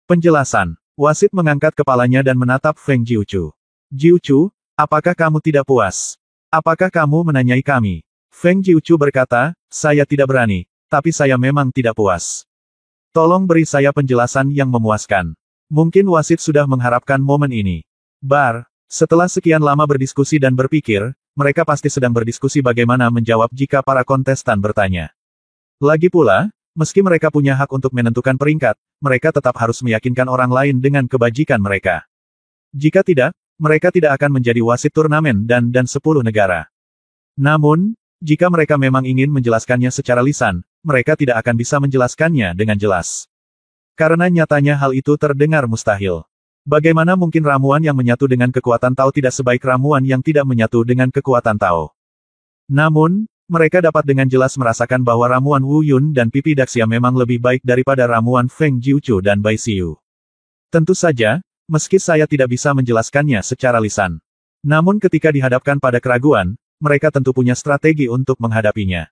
B: Penjelasan. Wasit mengangkat kepalanya dan menatap Feng Jiuchu. Jiuchu, apakah kamu tidak puas? Apakah kamu menanyai kami? Feng Jiuchu berkata, saya tidak berani, tapi saya memang tidak puas. Tolong beri saya penjelasan yang memuaskan. Mungkin wasit sudah mengharapkan momen ini. Setelah sekian lama berdiskusi dan berpikir, mereka pasti sedang berdiskusi bagaimana menjawab jika para kontestan bertanya. Lagi pula, meski mereka punya hak untuk menentukan peringkat, mereka tetap harus meyakinkan orang lain dengan kebajikan mereka. Jika tidak, mereka tidak akan menjadi wasit turnamen dan 10 negara. Namun, jika mereka memang ingin menjelaskannya secara lisan, mereka tidak akan bisa menjelaskannya dengan jelas. Karena nyatanya hal itu terdengar mustahil. Bagaimana mungkin ramuan yang menyatu dengan kekuatan Tao tidak sebaik ramuan yang tidak menyatu dengan kekuatan Tao? Namun, mereka dapat dengan jelas merasakan bahwa ramuan Wu Yun dan Pipi Daxia memang lebih baik daripada ramuan Feng Jiuchu dan Bai Xiu. Tentu saja, meski saya tidak bisa menjelaskannya secara lisan. Namun ketika dihadapkan pada keraguan, mereka tentu punya strategi untuk menghadapinya.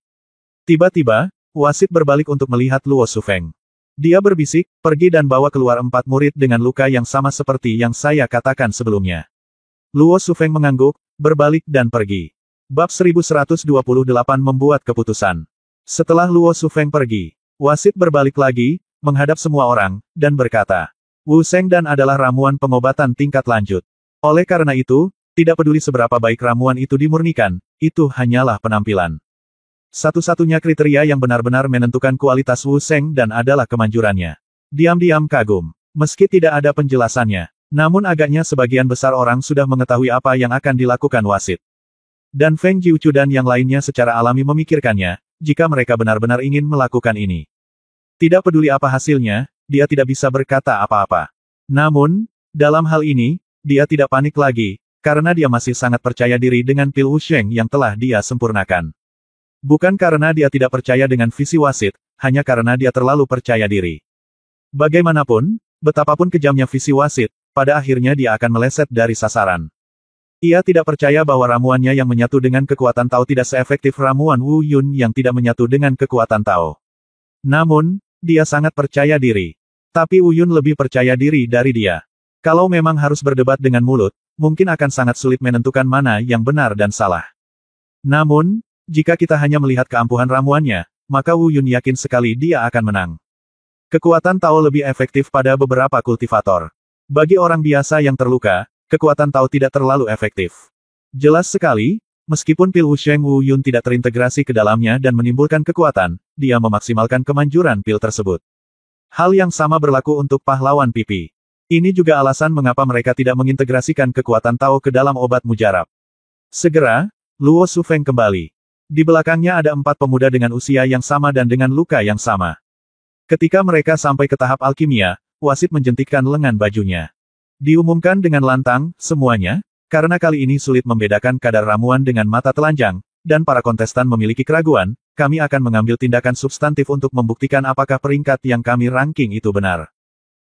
B: Tiba-tiba, wasit berbalik untuk melihat Luo Shufeng. Dia berbisik, pergi dan bawa keluar 4 murid dengan luka yang sama seperti yang saya katakan sebelumnya. Luo Shufeng mengangguk, berbalik dan pergi. Bab 1128 membuat keputusan. Setelah Luo Shufeng pergi, wasit berbalik lagi, menghadap semua orang, dan berkata, Wu Sheng Dan adalah ramuan pengobatan tingkat lanjut. Oleh karena itu, tidak peduli seberapa baik ramuan itu dimurnikan, itu hanyalah penampilan. Satu-satunya kriteria yang benar-benar menentukan kualitas Wu Sheng Dan adalah kemanjurannya. Diam-diam kagum. Meski tidak ada penjelasannya, namun agaknya sebagian besar orang sudah mengetahui apa yang akan dilakukan wasit. Dan Feng Jiuchu dan yang lainnya secara alami memikirkannya, jika mereka benar-benar ingin melakukan ini. Tidak peduli apa hasilnya, dia tidak bisa berkata apa-apa. Namun, dalam hal ini, dia tidak panik lagi, karena dia masih sangat percaya diri dengan pil Wu Sheng yang telah dia sempurnakan. Bukan karena dia tidak percaya dengan visi wasit, hanya karena dia terlalu percaya diri. Bagaimanapun, betapapun kejamnya visi wasit, pada akhirnya dia akan meleset dari sasaran. Ia tidak percaya bahwa ramuannya yang menyatu dengan kekuatan Tao tidak seefektif ramuan Wu Yun yang tidak menyatu dengan kekuatan Tao. Namun, dia sangat percaya diri. Tapi Wu Yun lebih percaya diri dari dia. Kalau memang harus berdebat dengan mulut, mungkin akan sangat sulit menentukan mana yang benar dan salah. Namun, jika kita hanya melihat keampuhan ramuannya, maka Wu Yun yakin sekali dia akan menang. Kekuatan Tao lebih efektif pada beberapa kultivator. Bagi orang biasa yang terluka, kekuatan Tao tidak terlalu efektif. Jelas sekali, meskipun pil Wu Sheng Wu Yun tidak terintegrasi ke dalamnya dan menimbulkan kekuatan, dia memaksimalkan kemanjuran pil tersebut. Hal yang sama berlaku untuk pahlawan pipi. Ini juga alasan mengapa mereka tidak mengintegrasikan kekuatan Tao ke dalam obat mujarab. Segera, Luo Shufeng kembali. Di belakangnya ada 4 pemuda dengan usia yang sama dan dengan luka yang sama. Ketika mereka sampai ke tahap alkimia, wasit menjentikkan lengan bajunya. Diumumkan dengan lantang, semuanya, karena kali ini sulit membedakan kadar ramuan dengan mata telanjang, dan para kontestan memiliki keraguan, kami akan mengambil tindakan substantif untuk membuktikan apakah peringkat yang kami ranking itu benar.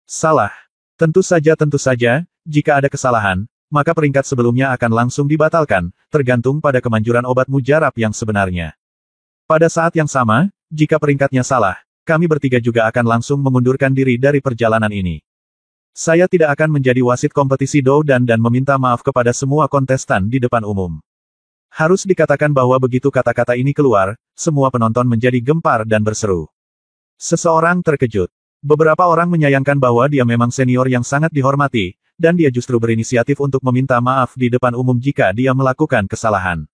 B: Salah. Tentu saja, jika ada kesalahan, maka peringkat sebelumnya akan langsung dibatalkan, tergantung pada kemanjuran obat mujarab yang sebenarnya. Pada saat yang sama, jika peringkatnya salah, kami bertiga juga akan langsung mengundurkan diri dari perjalanan ini. Saya tidak akan menjadi wasit kompetisi Doudan dan meminta maaf kepada semua kontestan di depan umum. Harus dikatakan bahwa begitu kata-kata ini keluar, semua penonton menjadi gempar dan berseru. Seseorang terkejut. Beberapa orang menyayangkan bahwa dia memang senior yang sangat dihormati, dan dia justru berinisiatif untuk meminta maaf di depan umum jika dia melakukan kesalahan.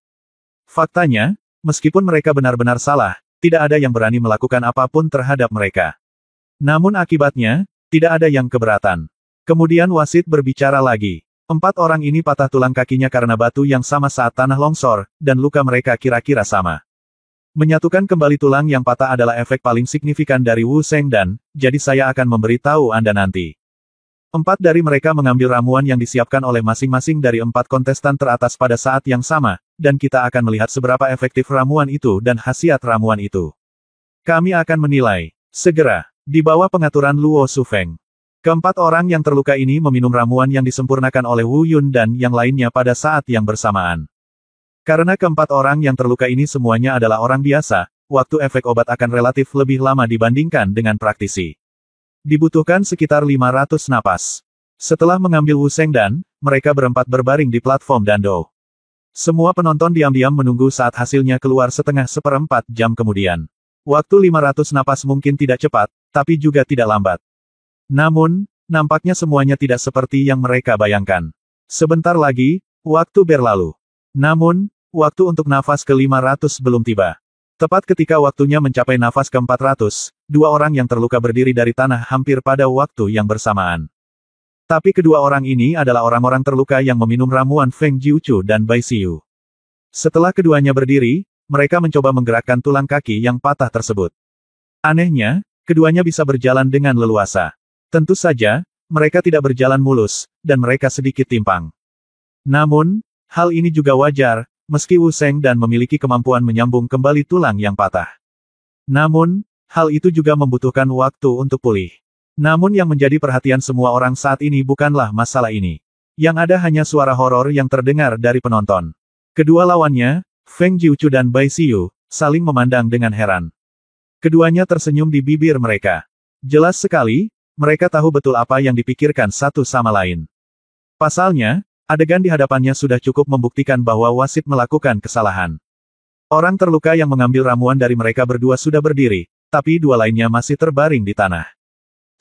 B: Faktanya, meskipun mereka benar-benar salah, tidak ada yang berani melakukan apapun terhadap mereka. Namun akibatnya, tidak ada yang keberatan. Kemudian wasit berbicara lagi. 4 orang ini patah tulang kakinya karena batu yang sama saat tanah longsor, dan luka mereka kira-kira sama. Menyatukan kembali tulang yang patah adalah efek paling signifikan dari Wu Sheng Dan, jadi saya akan memberitahu Anda nanti. 4 dari mereka mengambil ramuan yang disiapkan oleh masing-masing dari 4 kontestan teratas pada saat yang sama, dan kita akan melihat seberapa efektif ramuan itu dan khasiat ramuan itu. Kami akan menilai, segera, di bawah pengaturan Luo Shufeng. Keempat orang yang terluka ini meminum ramuan yang disempurnakan oleh Wu Yun dan yang lainnya pada saat yang bersamaan. Karena keempat orang yang terluka ini semuanya adalah orang biasa, waktu efek obat akan relatif lebih lama dibandingkan dengan praktisi. Dibutuhkan sekitar 500 napas. Setelah mengambil Wu Sheng Dan, mereka berempat berbaring di platform Dando. Semua penonton diam-diam menunggu saat hasilnya keluar seperempat jam kemudian. Waktu 500 napas mungkin tidak cepat, tapi juga tidak lambat. Namun, nampaknya semuanya tidak seperti yang mereka bayangkan. Sebentar lagi, waktu berlalu. Namun, waktu untuk nafas ke-500 belum tiba. Tepat ketika waktunya mencapai nafas ke-400, dua orang yang terluka berdiri dari tanah hampir pada waktu yang bersamaan. Tapi kedua orang ini adalah orang-orang terluka yang meminum ramuan Feng Jiuchu dan Bai Xiu. Setelah keduanya berdiri, mereka mencoba menggerakkan tulang kaki yang patah tersebut. Anehnya, keduanya bisa berjalan dengan leluasa. Tentu saja, mereka tidak berjalan mulus, dan mereka sedikit timpang. Namun, hal ini juga wajar, meski Wu Sheng dan memiliki kemampuan menyambung kembali tulang yang patah. Namun, hal itu juga membutuhkan waktu untuk pulih. Namun yang menjadi perhatian semua orang saat ini bukanlah masalah ini. Yang ada hanya suara horor yang terdengar dari penonton. Kedua lawannya, Feng Jiuchu dan Bai Xiu, saling memandang dengan heran. Keduanya tersenyum di bibir mereka. Jelas sekali, mereka tahu betul apa yang dipikirkan satu sama lain. Pasalnya, adegan di hadapannya sudah cukup membuktikan bahwa wasit melakukan kesalahan. Orang terluka yang mengambil ramuan dari mereka berdua sudah berdiri, tapi dua lainnya masih terbaring di tanah.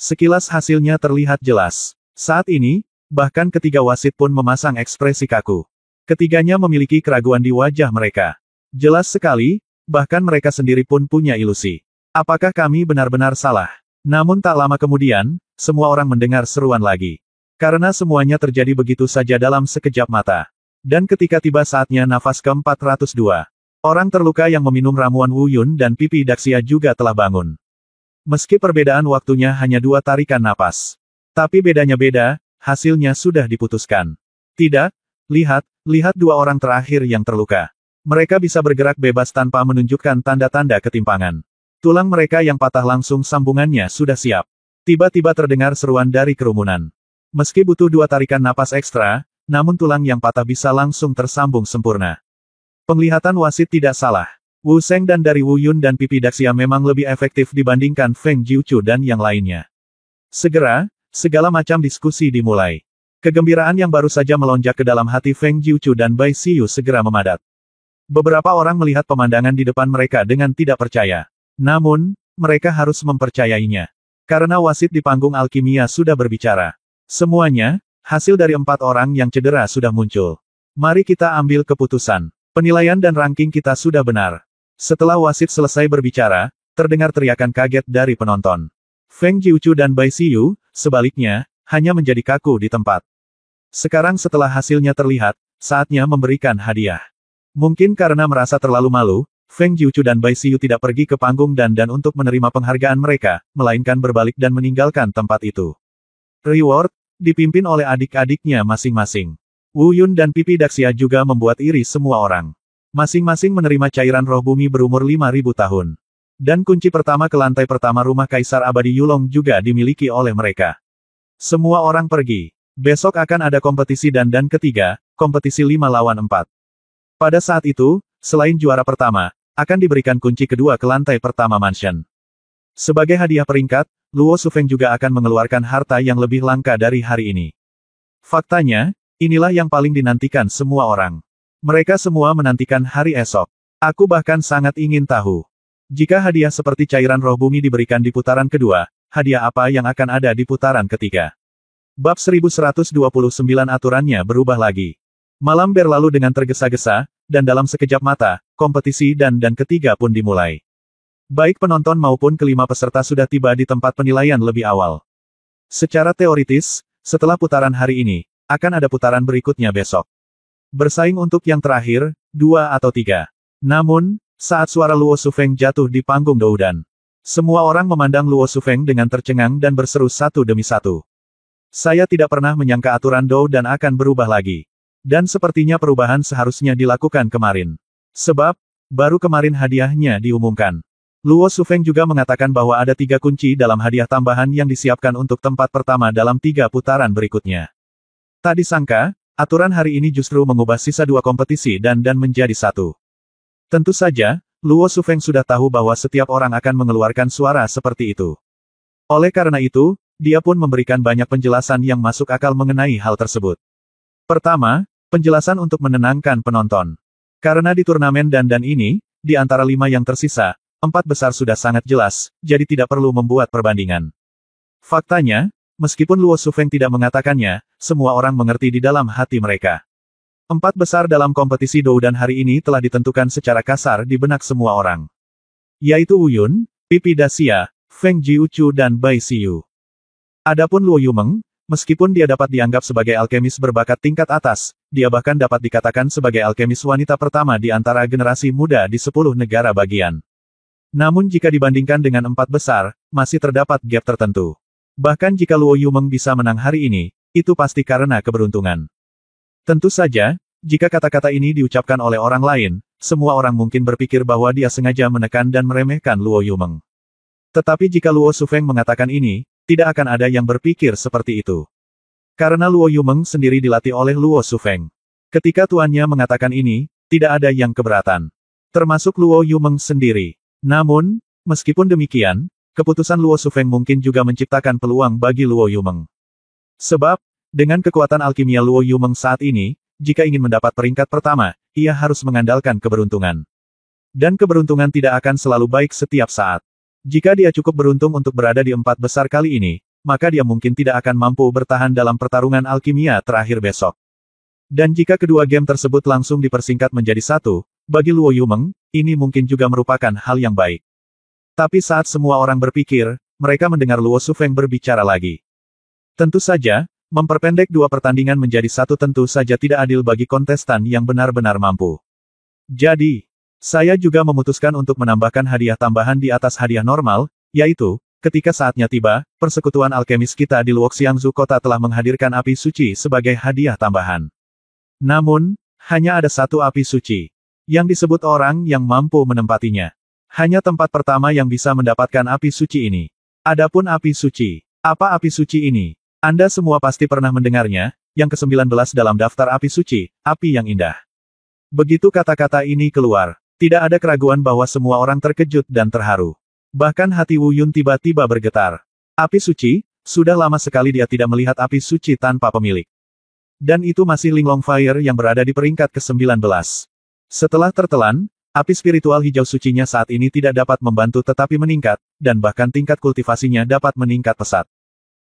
B: Sekilas hasilnya terlihat jelas. Saat ini, bahkan ketiga wasit pun memasang ekspresi kaku. Ketiganya memiliki keraguan di wajah mereka. Jelas sekali, bahkan mereka sendiri pun punya ilusi. Apakah kami benar-benar salah? Namun tak lama kemudian, semua orang mendengar seruan lagi. Karena semuanya terjadi begitu saja dalam sekejap mata. Dan ketika tiba saatnya nafas ke-402, orang terluka yang meminum ramuan Wu Yun dan Pipi Daxia juga telah bangun. Meski perbedaan waktunya hanya 2 tarikan napas. Tapi bedanya beda, hasilnya sudah diputuskan. Tidak, lihat dua orang terakhir yang terluka. Mereka bisa bergerak bebas tanpa menunjukkan tanda-tanda ketimpangan. Tulang mereka yang patah langsung sambungannya sudah siap. Tiba-tiba terdengar seruan dari kerumunan. Meski butuh 2 tarikan napas ekstra, namun tulang yang patah bisa langsung tersambung sempurna. Penglihatan wasit tidak salah. Wu Sheng dan dari Wu Yun dan Pipi Daxia memang lebih efektif dibandingkan Feng Jiuchu dan yang lainnya. Segera, segala macam diskusi dimulai. Kegembiraan yang baru saja melonjak ke dalam hati Feng Jiuchu dan Bai Xiu segera memadat. Beberapa orang melihat pemandangan di depan mereka dengan tidak percaya. Namun, mereka harus mempercayainya. Karena wasit di panggung alkimia sudah berbicara. Semuanya, hasil dari 4 orang yang cedera sudah muncul. Mari kita ambil keputusan. Penilaian dan ranking kita sudah benar. Setelah wasit selesai berbicara, terdengar teriakan kaget dari penonton. Feng Jiuchu dan Bai Xiu, sebaliknya, hanya menjadi kaku di tempat. Sekarang setelah hasilnya terlihat, saatnya memberikan hadiah. Mungkin karena merasa terlalu malu, Feng Jiuchu dan Bai Xiu tidak pergi ke panggung dan untuk menerima penghargaan mereka, melainkan berbalik dan meninggalkan tempat itu. Reward, dipimpin oleh adik-adiknya masing-masing. Wu Yun dan Pipi Daxia juga membuat iri semua orang. Masing-masing menerima cairan roh bumi berumur 5.000 tahun. Dan kunci pertama ke lantai pertama rumah Kaisar Abadi Yulong juga dimiliki oleh mereka. Semua orang pergi. Besok akan ada kompetisi dan ketiga, kompetisi 5 lawan 4. Pada saat itu, selain juara pertama, akan diberikan kunci kedua ke lantai pertama mansion. Sebagai hadiah peringkat, Luo Shufeng juga akan mengeluarkan harta yang lebih langka dari hari ini. Faktanya, inilah yang paling dinantikan semua orang. Mereka semua menantikan hari esok. Aku bahkan sangat ingin tahu. Jika hadiah seperti cairan roh bumi diberikan di putaran kedua, hadiah apa yang akan ada di putaran ketiga? Bab 1129 aturannya berubah lagi. Malam berlalu dengan tergesa-gesa, dan dalam sekejap mata, kompetisi dan ketiga pun dimulai. Baik penonton maupun kelima peserta sudah tiba di tempat penilaian lebih awal. Secara teoritis, setelah putaran hari ini, akan ada putaran berikutnya besok. Bersaing untuk yang terakhir, 2 atau 3. Namun, saat suara Luo Shufeng jatuh di panggung Doudan, semua orang memandang Luo Shufeng dengan tercengang dan berseru satu demi satu. Saya tidak pernah menyangka aturan Doudan akan berubah lagi. Dan sepertinya perubahan seharusnya dilakukan kemarin. Sebab, baru kemarin hadiahnya diumumkan. Luo Shufeng juga mengatakan bahwa ada 3 kunci dalam hadiah tambahan yang disiapkan untuk tempat pertama dalam 3 putaran berikutnya. Tak disangka, aturan hari ini justru mengubah sisa 2 kompetisi dan menjadi 1. Tentu saja, Luo Shufeng sudah tahu bahwa setiap orang akan mengeluarkan suara seperti itu. Oleh karena itu, dia pun memberikan banyak penjelasan yang masuk akal mengenai hal tersebut. Pertama, penjelasan untuk menenangkan penonton. Karena di turnamen dan ini, di antara 5 yang tersisa, empat besar sudah sangat jelas, jadi tidak perlu membuat perbandingan. Faktanya, meskipun Luo Shufeng tidak mengatakannya, semua orang mengerti di dalam hati mereka. Empat besar dalam kompetisi Doudan hari ini telah ditentukan secara kasar di benak semua orang. Yaitu Wu Yun, Pipi Daxia, Feng Jiuchu dan Bai Xiyu. Adapun Luo Yumeng, meskipun dia dapat dianggap sebagai alkemis berbakat tingkat atas, dia bahkan dapat dikatakan sebagai alkemis wanita pertama di antara generasi muda di 10 negara bagian. Namun jika dibandingkan dengan empat besar, masih terdapat gap tertentu. Bahkan jika Luo Yumeng bisa menang hari ini, itu pasti karena keberuntungan. Tentu saja, jika kata-kata ini diucapkan oleh orang lain, semua orang mungkin berpikir bahwa dia sengaja menekan dan meremehkan Luo Yumeng. Tetapi jika Luo Shufeng mengatakan ini, tidak akan ada yang berpikir seperti itu. Karena Luo Yumeng sendiri dilatih oleh Luo Shufeng. Ketika tuannya mengatakan ini, tidak ada yang keberatan. Termasuk Luo Yumeng sendiri. Namun, meskipun demikian, keputusan Luo Shufeng mungkin juga menciptakan peluang bagi Luo Yumeng. Sebab, dengan kekuatan alkimia Luo Yumeng saat ini, jika ingin mendapat peringkat pertama, ia harus mengandalkan keberuntungan. Dan keberuntungan tidak akan selalu baik setiap saat. Jika dia cukup beruntung untuk berada di empat besar kali ini, maka dia mungkin tidak akan mampu bertahan dalam pertarungan alkimia terakhir besok. Dan jika kedua game tersebut langsung dipersingkat menjadi satu, bagi Luo Yumeng, ini mungkin juga merupakan hal yang baik. Tapi saat semua orang berpikir, mereka mendengar Luo Shufeng berbicara lagi. Tentu saja, memperpendek dua pertandingan menjadi satu tentu saja tidak adil bagi kontestan yang benar-benar mampu. Jadi, saya juga memutuskan untuk menambahkan hadiah tambahan di atas hadiah normal, yaitu, ketika saatnya tiba, persekutuan alkemis kita di Luoxiangzu kota telah menghadirkan api suci sebagai hadiah tambahan. Namun, hanya ada satu api suci, yang disebut orang yang mampu menempatinya. Hanya tempat pertama yang bisa mendapatkan api suci ini. Adapun api suci, apa api suci ini? Anda semua pasti pernah mendengarnya, yang ke-19 dalam daftar api suci, api yang indah. Begitu kata-kata ini keluar, tidak ada keraguan bahwa semua orang terkejut dan terharu. Bahkan hati Wu Yun tiba-tiba bergetar. Api suci, sudah lama sekali dia tidak melihat api suci tanpa pemilik. Dan itu masih Linglong Fire yang berada di peringkat ke-19. Setelah tertelan, api spiritual hijau sucinya saat ini tidak dapat membantu tetapi meningkat, dan bahkan tingkat kultivasinya dapat meningkat pesat.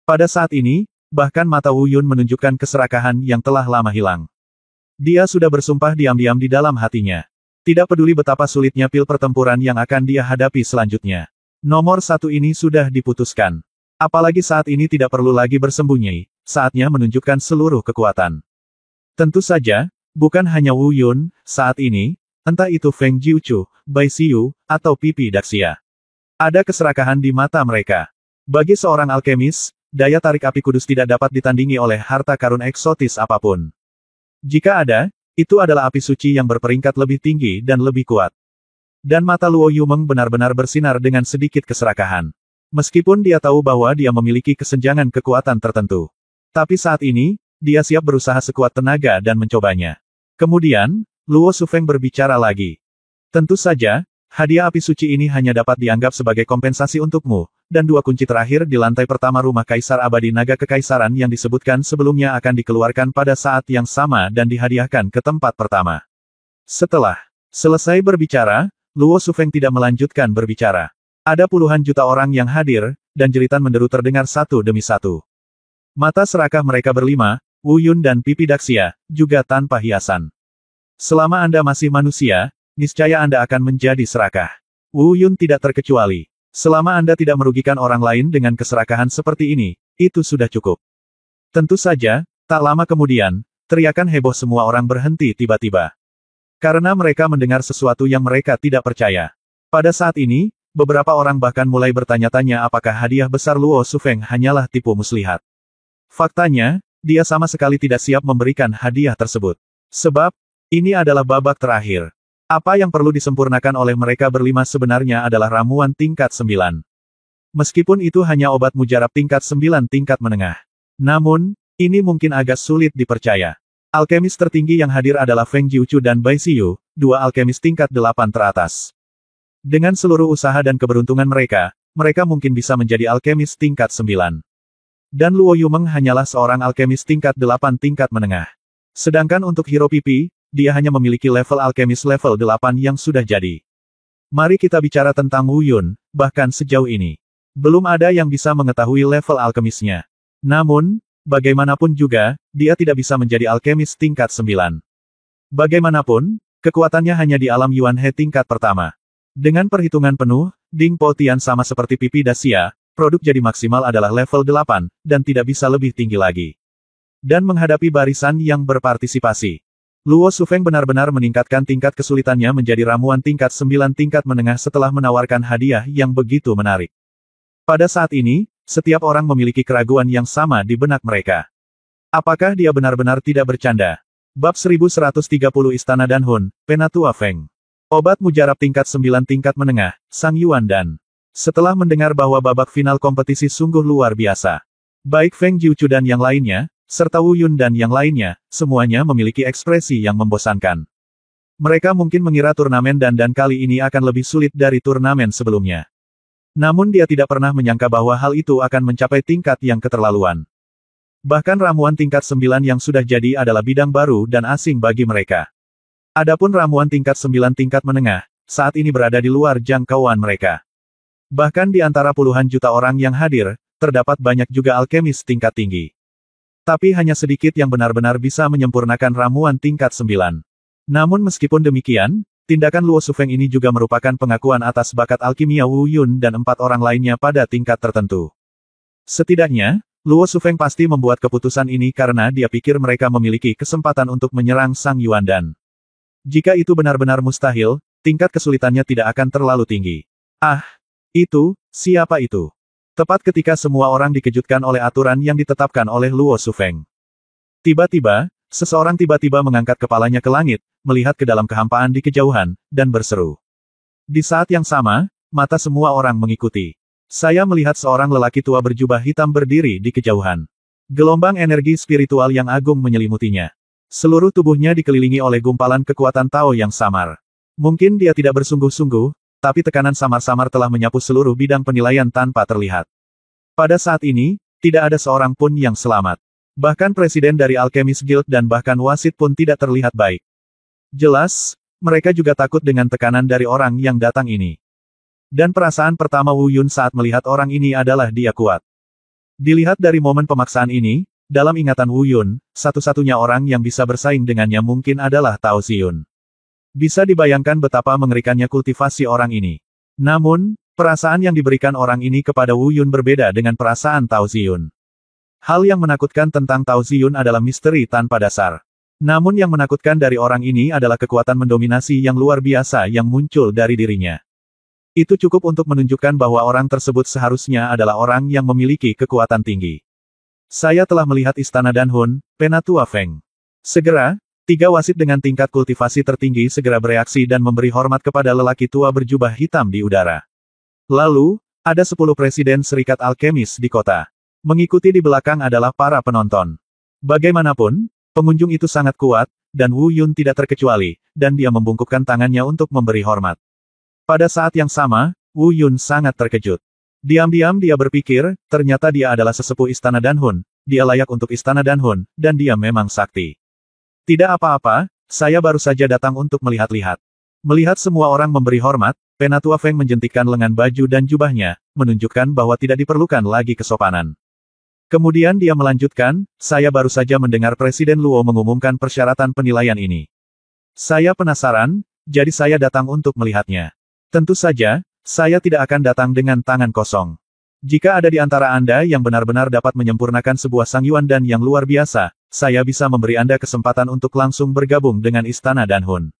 B: Pada saat ini, bahkan mata Wu Yun menunjukkan keserakahan yang telah lama hilang. Dia sudah bersumpah diam-diam di dalam hatinya. Tidak peduli betapa sulitnya pil pertempuran yang akan dia hadapi selanjutnya. Nomor satu ini sudah diputuskan. Apalagi saat ini tidak perlu lagi bersembunyi, saatnya menunjukkan seluruh kekuatan. Tentu saja, bukan hanya Wu Yun, saat ini, entah itu Feng Jiuchu, Bai Xiyu, atau Pipi Daxia. Ada keserakahan di mata mereka. Bagi seorang alkemis, daya tarik api kudus tidak dapat ditandingi oleh harta karun eksotis apapun. Jika ada, itu adalah api suci yang berperingkat lebih tinggi dan lebih kuat. Dan mata Luo Yumeng benar-benar bersinar dengan sedikit keserakahan. Meskipun dia tahu bahwa dia memiliki kesenjangan kekuatan tertentu. Tapi saat ini, dia siap berusaha sekuat tenaga dan mencobanya. Kemudian, Luo Shufeng berbicara lagi. Tentu saja, hadiah api suci ini hanya dapat dianggap sebagai kompensasi untukmu, dan dua kunci terakhir di lantai pertama rumah Kaisar Abadi Naga Kekaisaran yang disebutkan sebelumnya akan dikeluarkan pada saat yang sama dan dihadiahkan ke tempat pertama. Setelah selesai berbicara, Luo Shufeng tidak melanjutkan berbicara. Ada puluhan juta orang yang hadir, dan jeritan menderu terdengar satu demi satu. Mata serakah mereka berlima, Wu Yun dan Pipi Daxia, juga tanpa hiasan. Selama Anda masih manusia, niscaya Anda akan menjadi serakah. Wu Yun tidak terkecuali. Selama Anda tidak merugikan orang lain dengan keserakahan seperti ini, itu sudah cukup. Tentu saja, tak lama kemudian, teriakan heboh semua orang berhenti tiba-tiba. Karena mereka mendengar sesuatu yang mereka tidak percaya. Pada saat ini, beberapa orang bahkan mulai bertanya-tanya apakah hadiah besar Luo Shufeng hanyalah tipu muslihat. Faktanya, dia sama sekali tidak siap memberikan hadiah tersebut. Sebab, ini adalah babak terakhir. Apa yang perlu disempurnakan oleh mereka berlima sebenarnya adalah ramuan tingkat 9. Meskipun itu hanya obat mujarab tingkat 9 tingkat menengah. Namun, ini mungkin agak sulit dipercaya. Alkemis tertinggi yang hadir adalah Feng Jiuchu dan Bai Xiyu, dua alkemis tingkat 8 teratas. Dengan seluruh usaha dan keberuntungan mereka, mereka mungkin bisa menjadi alkemis tingkat 9. Dan Luo Yumeng hanyalah seorang alkemis tingkat 8 tingkat menengah. Sedangkan untuk Hero Pipi, dia hanya memiliki level alkemis level 8 yang sudah jadi. Mari kita bicara tentang Wu Yun, bahkan sejauh ini. Belum ada yang bisa mengetahui level alkemisnya. Namun, bagaimanapun juga, dia tidak bisa menjadi alkemis tingkat 9. Bagaimanapun, kekuatannya hanya di alam Yuan He tingkat pertama. Dengan perhitungan penuh, Ding Po Tian sama seperti pipi Dacia, produk jadi maksimal adalah level 8, dan tidak bisa lebih tinggi lagi. Dan menghadapi barisan yang berpartisipasi, Luo Shufeng benar-benar meningkatkan tingkat kesulitannya menjadi ramuan tingkat 9 tingkat menengah setelah menawarkan hadiah yang begitu menarik. Pada saat ini, setiap orang memiliki keraguan yang sama di benak mereka. Apakah dia benar-benar tidak bercanda? Bab 1130 Istana Danhun, Penatua Feng. Obat mujarab tingkat 9 tingkat menengah, Sang Yuan Dan. Setelah mendengar bahwa babak final kompetisi sungguh luar biasa, baik Feng Jiuchu dan yang lainnya, serta Wu Yun dan yang lainnya, semuanya memiliki ekspresi yang membosankan. Mereka mungkin mengira turnamen dan kali ini akan lebih sulit dari turnamen sebelumnya. Namun dia tidak pernah menyangka bahwa hal itu akan mencapai tingkat yang keterlaluan. Bahkan ramuan tingkat 9 yang sudah jadi adalah bidang baru dan asing bagi mereka. Adapun ramuan tingkat 9 tingkat menengah, saat ini berada di luar jangkauan mereka. Bahkan di antara puluhan juta orang yang hadir, terdapat banyak juga alkemis tingkat tinggi. Tapi hanya sedikit yang benar-benar bisa menyempurnakan ramuan tingkat 9. Namun meskipun demikian, tindakan Luo Shufeng ini juga merupakan pengakuan atas bakat alkimia Wu Yun dan 4 orang lainnya pada tingkat tertentu. Setidaknya, Luo Shufeng pasti membuat keputusan ini karena dia pikir mereka memiliki kesempatan untuk menyerang Sang Yuan Dan. Jika itu benar-benar mustahil, tingkat kesulitannya tidak akan terlalu tinggi. Ah, siapa itu? Tepat ketika semua orang dikejutkan oleh aturan yang ditetapkan oleh Luo Shufeng. Tiba-tiba, seseorang tiba-tiba mengangkat kepalanya ke langit, melihat ke dalam kehampaan di kejauhan, dan berseru. Di saat yang sama, mata semua orang mengikuti. Saya melihat seorang lelaki tua berjubah hitam berdiri di kejauhan. Gelombang energi spiritual yang agung menyelimutinya. Seluruh tubuhnya dikelilingi oleh gumpalan kekuatan Tao yang samar. Mungkin dia tidak bersungguh-sungguh, tapi tekanan samar-samar telah menyapu seluruh bidang penilaian tanpa terlihat. Pada saat ini, tidak ada seorang pun yang selamat. Bahkan presiden dari Alchemist Guild dan bahkan wasit pun tidak terlihat baik. Jelas, mereka juga takut dengan tekanan dari orang yang datang ini. Dan perasaan pertama Wu Yun saat melihat orang ini adalah dia kuat. Dilihat dari momen pemaksaan ini, dalam ingatan Wu Yun, satu-satunya orang yang bisa bersaing dengannya mungkin adalah Tao Xiyun. Bisa dibayangkan betapa mengerikannya kultivasi orang ini. Namun, perasaan yang diberikan orang ini kepada Wu Yun berbeda dengan perasaan Tao Xiyun. Hal yang menakutkan tentang Tao Xiyun adalah misteri tanpa dasar. Namun yang menakutkan dari orang ini adalah kekuatan mendominasi yang luar biasa yang muncul dari dirinya. Itu cukup untuk menunjukkan bahwa orang tersebut seharusnya adalah orang yang memiliki kekuatan tinggi. Saya telah melihat Istana Danhun, Penatua Feng. Segera, 3 wasit dengan tingkat kultivasi tertinggi segera bereaksi dan memberi hormat kepada lelaki tua berjubah hitam di udara. Lalu, ada 10 presiden serikat alkemis di kota. Mengikuti di belakang adalah para penonton. Bagaimanapun, pengunjung itu sangat kuat, dan Wu Yun tidak terkecuali, dan dia membungkukkan tangannya untuk memberi hormat. Pada saat yang sama, Wu Yun sangat terkejut. Diam-diam dia berpikir, ternyata dia adalah sesepuh Istana Danhun, dia layak untuk Istana Danhun, dan dia memang sakti. Tidak apa-apa, saya baru saja datang untuk melihat-lihat. Melihat semua orang memberi hormat, Penatua Feng menjentikkan lengan baju dan jubahnya, menunjukkan bahwa tidak diperlukan lagi kesopanan. Kemudian dia melanjutkan, saya baru saja mendengar Presiden Luo mengumumkan persyaratan penilaian ini. Saya penasaran, jadi saya datang untuk melihatnya. Tentu saja, saya tidak akan datang dengan tangan kosong. Jika ada di antara Anda yang benar-benar dapat menyempurnakan sebuah Sang Yuan Dan yang luar biasa, saya bisa memberi Anda kesempatan untuk langsung bergabung dengan Istana Danhun.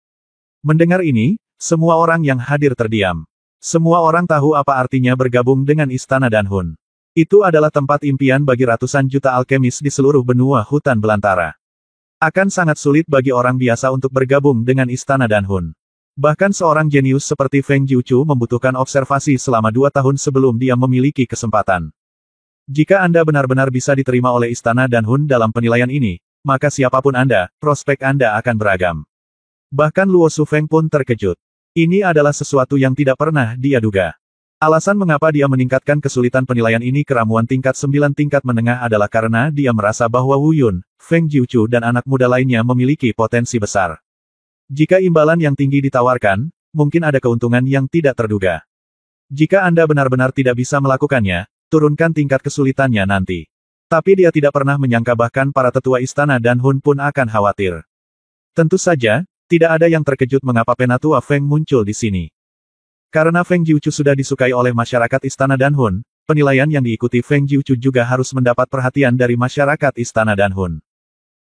B: Mendengar ini, semua orang yang hadir terdiam. Semua orang tahu apa artinya bergabung dengan Istana Danhun. Itu adalah tempat impian bagi ratusan juta alkemis di seluruh benua hutan belantara. Akan sangat sulit bagi orang biasa untuk bergabung dengan Istana Danhun. Bahkan seorang jenius seperti Feng Jiuchu membutuhkan observasi selama 2 tahun sebelum dia memiliki kesempatan. Jika Anda benar-benar bisa diterima oleh Istana Danhun dalam penilaian ini, maka siapapun Anda, prospek Anda akan beragam. Bahkan Luo Shufeng pun terkejut. Ini adalah sesuatu yang tidak pernah dia duga. Alasan mengapa dia meningkatkan kesulitan penilaian ini ke ramuan tingkat 9 tingkat menengah adalah karena dia merasa bahwa Wu Yun, Feng Jiuchu dan anak muda lainnya memiliki potensi besar. Jika imbalan yang tinggi ditawarkan, mungkin ada keuntungan yang tidak terduga. Jika Anda benar-benar tidak bisa melakukannya, turunkan tingkat kesulitannya nanti. Tapi dia tidak pernah menyangka bahkan para tetua istana Danhun pun akan khawatir. Tentu saja, tidak ada yang terkejut mengapa penatua Feng muncul di sini. Karena Feng Jiuchu sudah disukai oleh masyarakat istana Danhun, penilaian yang diikuti Feng Jiuchu juga harus mendapat perhatian dari masyarakat istana Danhun.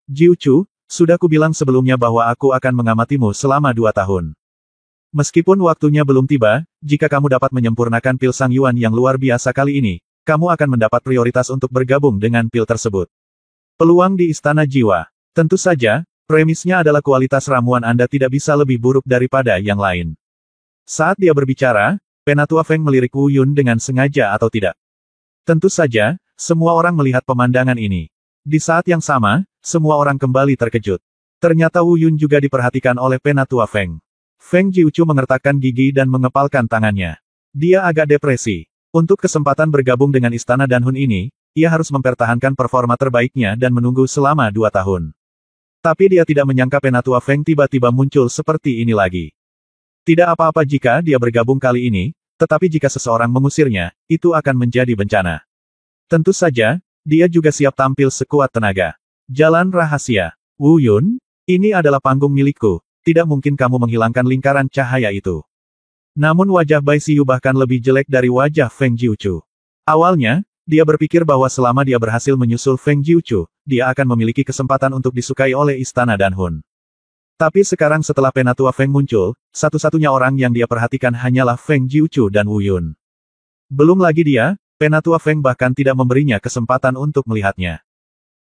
B: Jiuchu, sudah kubilang sebelumnya bahwa aku akan mengamatimu selama 2 tahun. Meskipun waktunya belum tiba, jika kamu dapat menyempurnakan pil Sang Yuan yang luar biasa kali ini, kamu akan mendapat prioritas untuk bergabung dengan pil tersebut. Peluang di Istana Jiwa. Tentu saja, premisnya adalah kualitas ramuan Anda tidak bisa lebih buruk daripada yang lain. Saat dia berbicara, Penatua Feng melirik Wu Yun dengan sengaja atau tidak. Tentu saja, semua orang melihat pemandangan ini. Di saat yang sama, semua orang kembali terkejut. Ternyata Wu Yun juga diperhatikan oleh Penatua Feng. Feng Jiuchu mengertakkan gigi dan mengepalkan tangannya. Dia agak depresi. Untuk kesempatan bergabung dengan Istana Danhun ini, ia harus mempertahankan performa terbaiknya dan menunggu selama 2 tahun. Tapi dia tidak menyangka Penatua Feng tiba-tiba muncul seperti ini lagi. Tidak apa-apa jika dia bergabung kali ini, tetapi jika seseorang mengusirnya, itu akan menjadi bencana. Tentu saja, dia juga siap tampil sekuat tenaga. Jalan rahasia. Wu Yun, ini adalah panggung milikku, tidak mungkin kamu menghilangkan lingkaran cahaya itu. Namun wajah Bai Xiu bahkan lebih jelek dari wajah Feng Jiuchu. Awalnya, dia berpikir bahwa selama dia berhasil menyusul Feng Jiuchu, dia akan memiliki kesempatan untuk disukai oleh Istana Danhun. Tapi sekarang setelah Penatua Feng muncul, satu-satunya orang yang dia perhatikan hanyalah Feng Jiuchu dan Wu Yun. Belum lagi dia, Penatua Feng bahkan tidak memberinya kesempatan untuk melihatnya.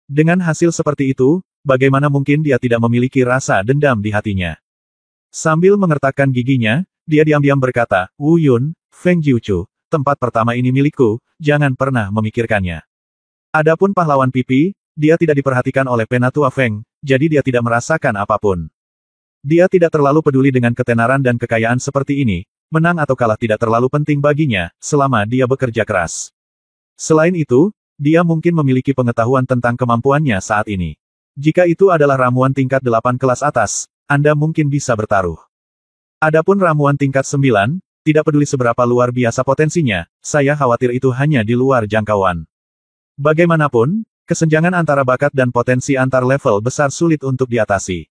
B: Dengan hasil seperti itu, bagaimana mungkin dia tidak memiliki rasa dendam di hatinya? Sambil mengertakkan giginya, dia diam-diam berkata, Wu Yun, Feng Jiuchu, tempat pertama ini milikku, jangan pernah memikirkannya. Adapun pahlawan pipi, dia tidak diperhatikan oleh Penatua Feng, jadi dia tidak merasakan apapun. Dia tidak terlalu peduli dengan ketenaran dan kekayaan seperti ini, menang atau kalah tidak terlalu penting baginya, selama dia bekerja keras. Selain itu, dia mungkin memiliki pengetahuan tentang kemampuannya saat ini. Jika itu adalah ramuan tingkat 8 kelas atas, Anda mungkin bisa bertaruh. Adapun ramuan tingkat 9, tidak peduli seberapa luar biasa potensinya, saya khawatir itu hanya di luar jangkauan. Bagaimanapun, kesenjangan antara bakat dan potensi antar level besar sulit untuk diatasi.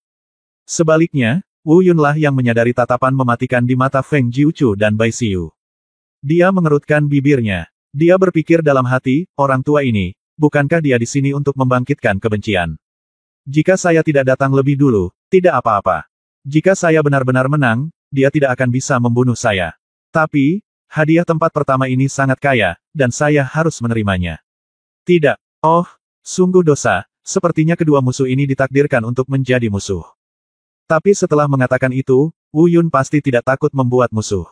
B: Sebaliknya, Wu Yunlah yang menyadari tatapan mematikan di mata Feng Jiuchu dan Bai Xiu. Dia mengerutkan bibirnya. Dia berpikir dalam hati, orang tua ini, bukankah dia di sini untuk membangkitkan kebencian? Jika saya tidak datang lebih dulu, tidak apa-apa. Jika saya benar-benar menang, dia tidak akan bisa membunuh saya. Tapi, hadiah tempat pertama ini sangat kaya, dan saya harus menerimanya. Tidak. Oh, sungguh dosa, sepertinya kedua musuh ini ditakdirkan untuk menjadi musuh. Tapi setelah mengatakan itu, Wu Yun pasti tidak takut membuat musuh.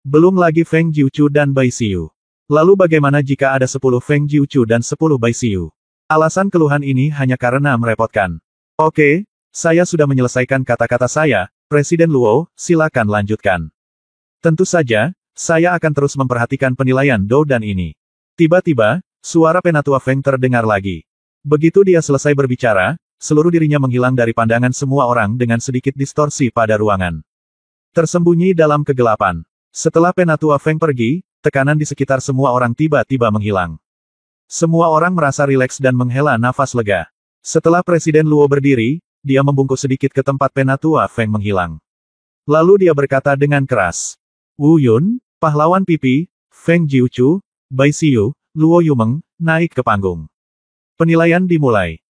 B: Belum lagi Feng Jiuchu dan Bai Xiu. Lalu bagaimana jika ada 10 Feng Jiuchu dan 10 Bai Xiu? Alasan keluhan ini hanya karena merepotkan. Oke, saya sudah menyelesaikan kata-kata saya, Presiden Luo, silakan lanjutkan. Tentu saja, saya akan terus memperhatikan penilaian Dou dan ini. Tiba-tiba, suara Penatua Feng terdengar lagi. Begitu dia selesai berbicara, seluruh dirinya menghilang dari pandangan semua orang dengan sedikit distorsi pada ruangan. Tersembunyi dalam kegelapan. Setelah Penatua Feng pergi, tekanan di sekitar semua orang tiba-tiba menghilang. Semua orang merasa rileks dan menghela nafas lega. Setelah Presiden Luo berdiri, dia membungkuk sedikit ke tempat Penatua Feng menghilang. Lalu dia berkata dengan keras. Wu Yun, pahlawan pipi, Feng Jiuchu, Bai Xiu, Luo Yumeng, naik ke panggung. Penilaian dimulai.